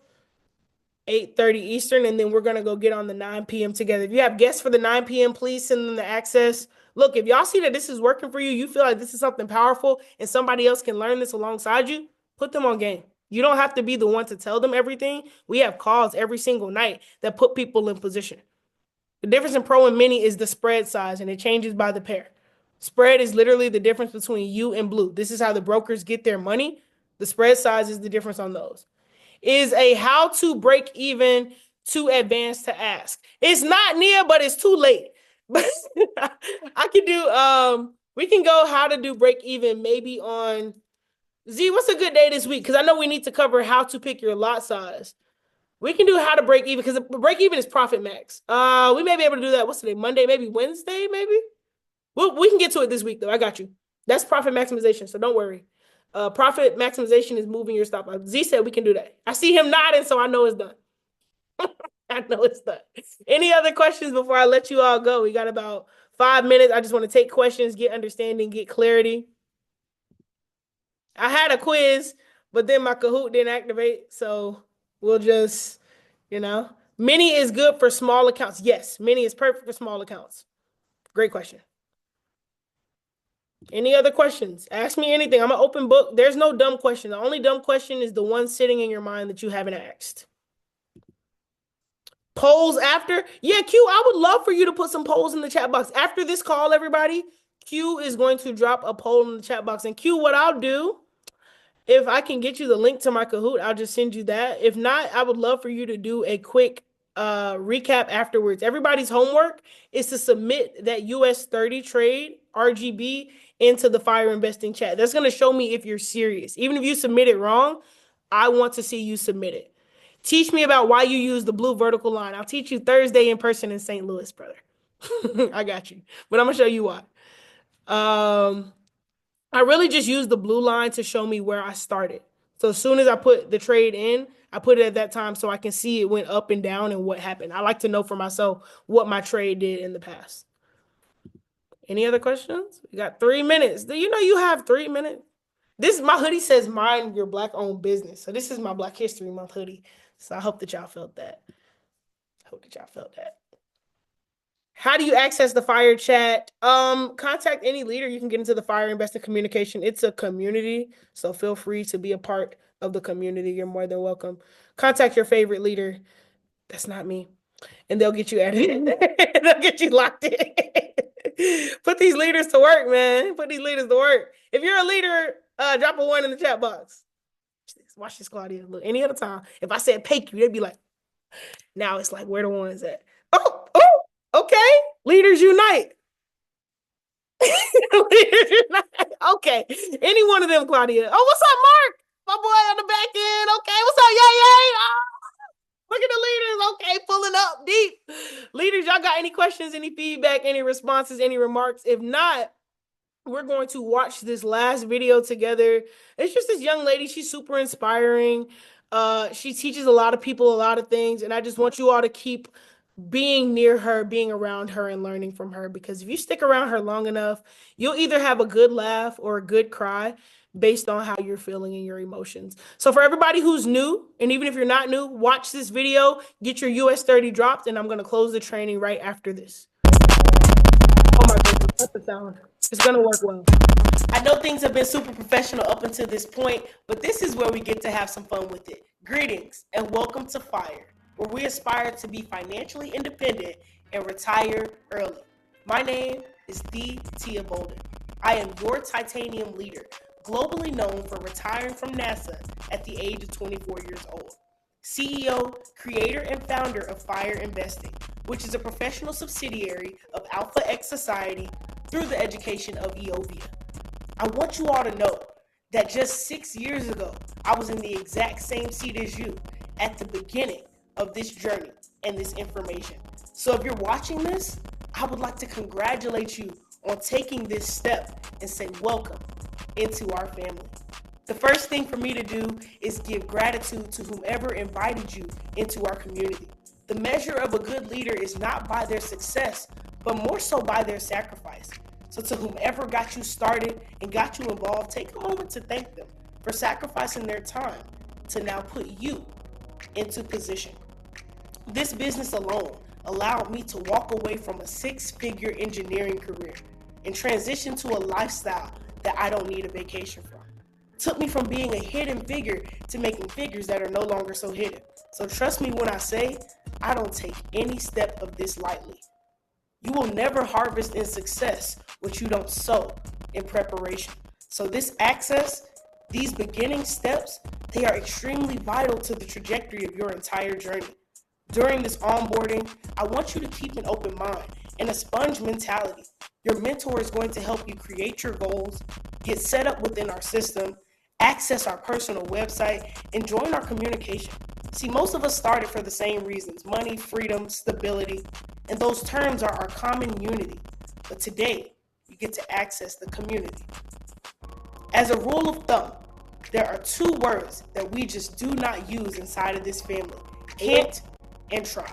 A: 8:30 Eastern, and then we're going to go get on the 9 p.m. together. If you have guests for the 9 p.m., please send them the access. Look, if y'all see that this is working for you, you feel like this is something powerful, and somebody else can learn this alongside you, put them on game. You don't have to be the one to tell them everything. We have calls every single night that put people in position. The difference in pro and mini is the spread size, and it changes by the pair. Spread is literally the difference between you and blue. This is how the brokers get their money. The spread size is the difference on those. Is a how to break even too advanced to ask? It's not Nia, but it's too late. But I can do we can go how to do break even maybe on Z. What's a good day this week? Because I know we need to cover how to pick your lot size. We can do how to break even because break even is profit max. We may be able to do that. What's today? Monday, maybe Wednesday, maybe. We can get to it this week though. I got you. That's profit maximization, so don't worry. Profit maximization is moving your stop loss. Z said we can do that. I see him nodding, so I know it's done. I know it's done. Any other questions before I let you all go? We got about 5 minutes. I just want to take questions, get understanding, get clarity. I had a quiz, but then my Kahoot didn't activate, so we'll just, Mini is good for small accounts. Yes, Mini is perfect for small accounts. Great question. Any other questions? Ask me anything. I'm an open book. There's no dumb question. The only dumb question is the one sitting in your mind that you haven't asked. Polls after? Yeah, Q, I would love for you to put some polls in the chat box. After this call, everybody, Q is going to drop a poll in the chat box. And Q, what I'll do, if I can get you the link to my Kahoot, I'll just send you that. If not, I would love for you to do a quick recap afterwards. Everybody's homework is to submit that US 30 trade RGB into the fire investing chat. That's going to show me if you're serious. Even if you submit it wrong, I want to see you submit it. Teach me about why you use the blue vertical line. I'll teach you Thursday in person in St. Louis, brother. I got you. But I'm going to show you why. I really just used the blue line to show me where I started. So as soon as I put the trade in, I put it at that time so I can see it went up and down and what happened. I like to know for myself what my trade did in the past. Any other questions? We got 3 minutes. Do you know you have 3 minutes? My hoodie says mind your black owned business. So this is my Black History Month hoodie. So I hope that y'all felt that. How do you access the fire chat? Contact any leader. You can get into the fire investing communication. It's a community, so feel free to be a part of the community. You're more than welcome. Contact your favorite leader. That's not me. And they'll get you added. They'll get you locked in. Put these leaders to work, man. Put these leaders to work. If you're a leader, drop a 1 in the chat box. Watch this, Claudia. Look, any other time, if I said PayQ, they'd be like, now it's like, where the ones at? Oh, okay. Leaders unite. Leaders unite. Okay. Any one of them, Claudia. Oh, what's up, Mark? My boy on the back end. Okay. What's up, Yay? Oh, look at the leaders. Okay. Pulling up deep. Leaders, y'all got any questions, any feedback, any responses, any remarks? If not, we're going to watch this last video together. It's just this young lady. She's super inspiring. She teaches a lot of people a lot of things, and I just want you all to keep being near her, being around her, and learning from her, because if you stick around her long enough, you'll either have a good laugh or a good cry based on how you're feeling and your emotions. So for everybody who's new, and even if you're not new, watch this video, get your US 30 dropped, and I'm going to close the training right after this. Oh my goodness, that's the sound. It's going to work well. I know things have been super professional up until this point, but this is where we get to have some fun with it. Greetings and welcome to FIRE, where we aspire to be financially independent and retire early. My name is Tia Bolden. I am your titanium leader, globally known for retiring from NASA at the age of 24 years old. CEO, creator, and founder of FIRE Investing, which is a professional subsidiary of Alpha X Society through the education of EOVIA. I want you all to know that just 6 years ago, I was in the exact same seat as you at the beginning of this journey and this information. So if you're watching this, I would like to congratulate you on taking this step and say welcome into our family. The first thing for me to do is give gratitude to whomever invited you into our community. The measure of a good leader is not by their success, but more so by their sacrifice. So to whomever got you started and got you involved, take a moment to thank them for sacrificing their time to now put you into position. This business alone allowed me to walk away from a 6-figure engineering career and transition to a lifestyle that I don't need a vacation from. It took me from being a hidden figure to making figures that are no longer so hidden. So trust me when I say I don't take any step of this lightly. You will never harvest in success what you don't sow in preparation. So this access, these beginning steps, they are extremely vital to the trajectory of your entire journey. During this onboarding, I want you to keep an open mind and a sponge mentality. Your mentor is going to help you create your goals, get set up within our system, access our personal website, and join our communication. See, most of us started for the same reasons: money, freedom, stability, and those terms are our common unity. But today, you get to access the community. As a rule of thumb, there are 2 words that we just do not use inside of this family: can't and try.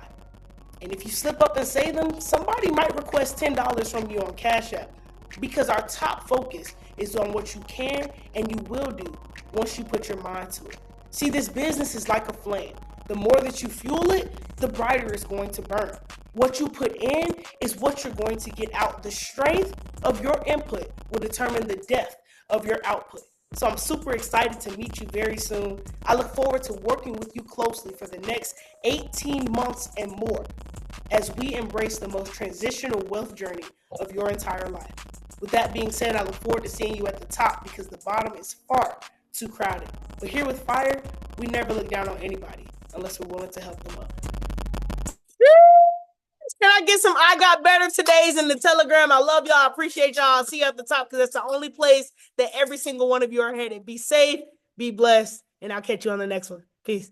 A: And if you slip up and say them, somebody might request $10 from you on Cash App, because our top focus is on what you can and you will do once you put your mind to it. See, this business is like a flame. The more that you fuel it, the brighter it's going to burn. What you put in is what you're going to get out. The strength of your input will determine the depth of your output. So I'm super excited to meet you very soon. I look forward to working with you closely for the next 18 months and more as we embrace the most transitional wealth journey of your entire life. With that being said, I look forward to seeing you at the top, because the bottom is far too crowded. But here with FIRE, we never look down on anybody unless we're willing to help them up. Can I get some I Got Better Todays in the Telegram? I love y'all. I appreciate y'all. I'll see you at the top, because that's the only place that every single one of you are headed. Be safe, be blessed, and I'll catch you on the next one. Peace.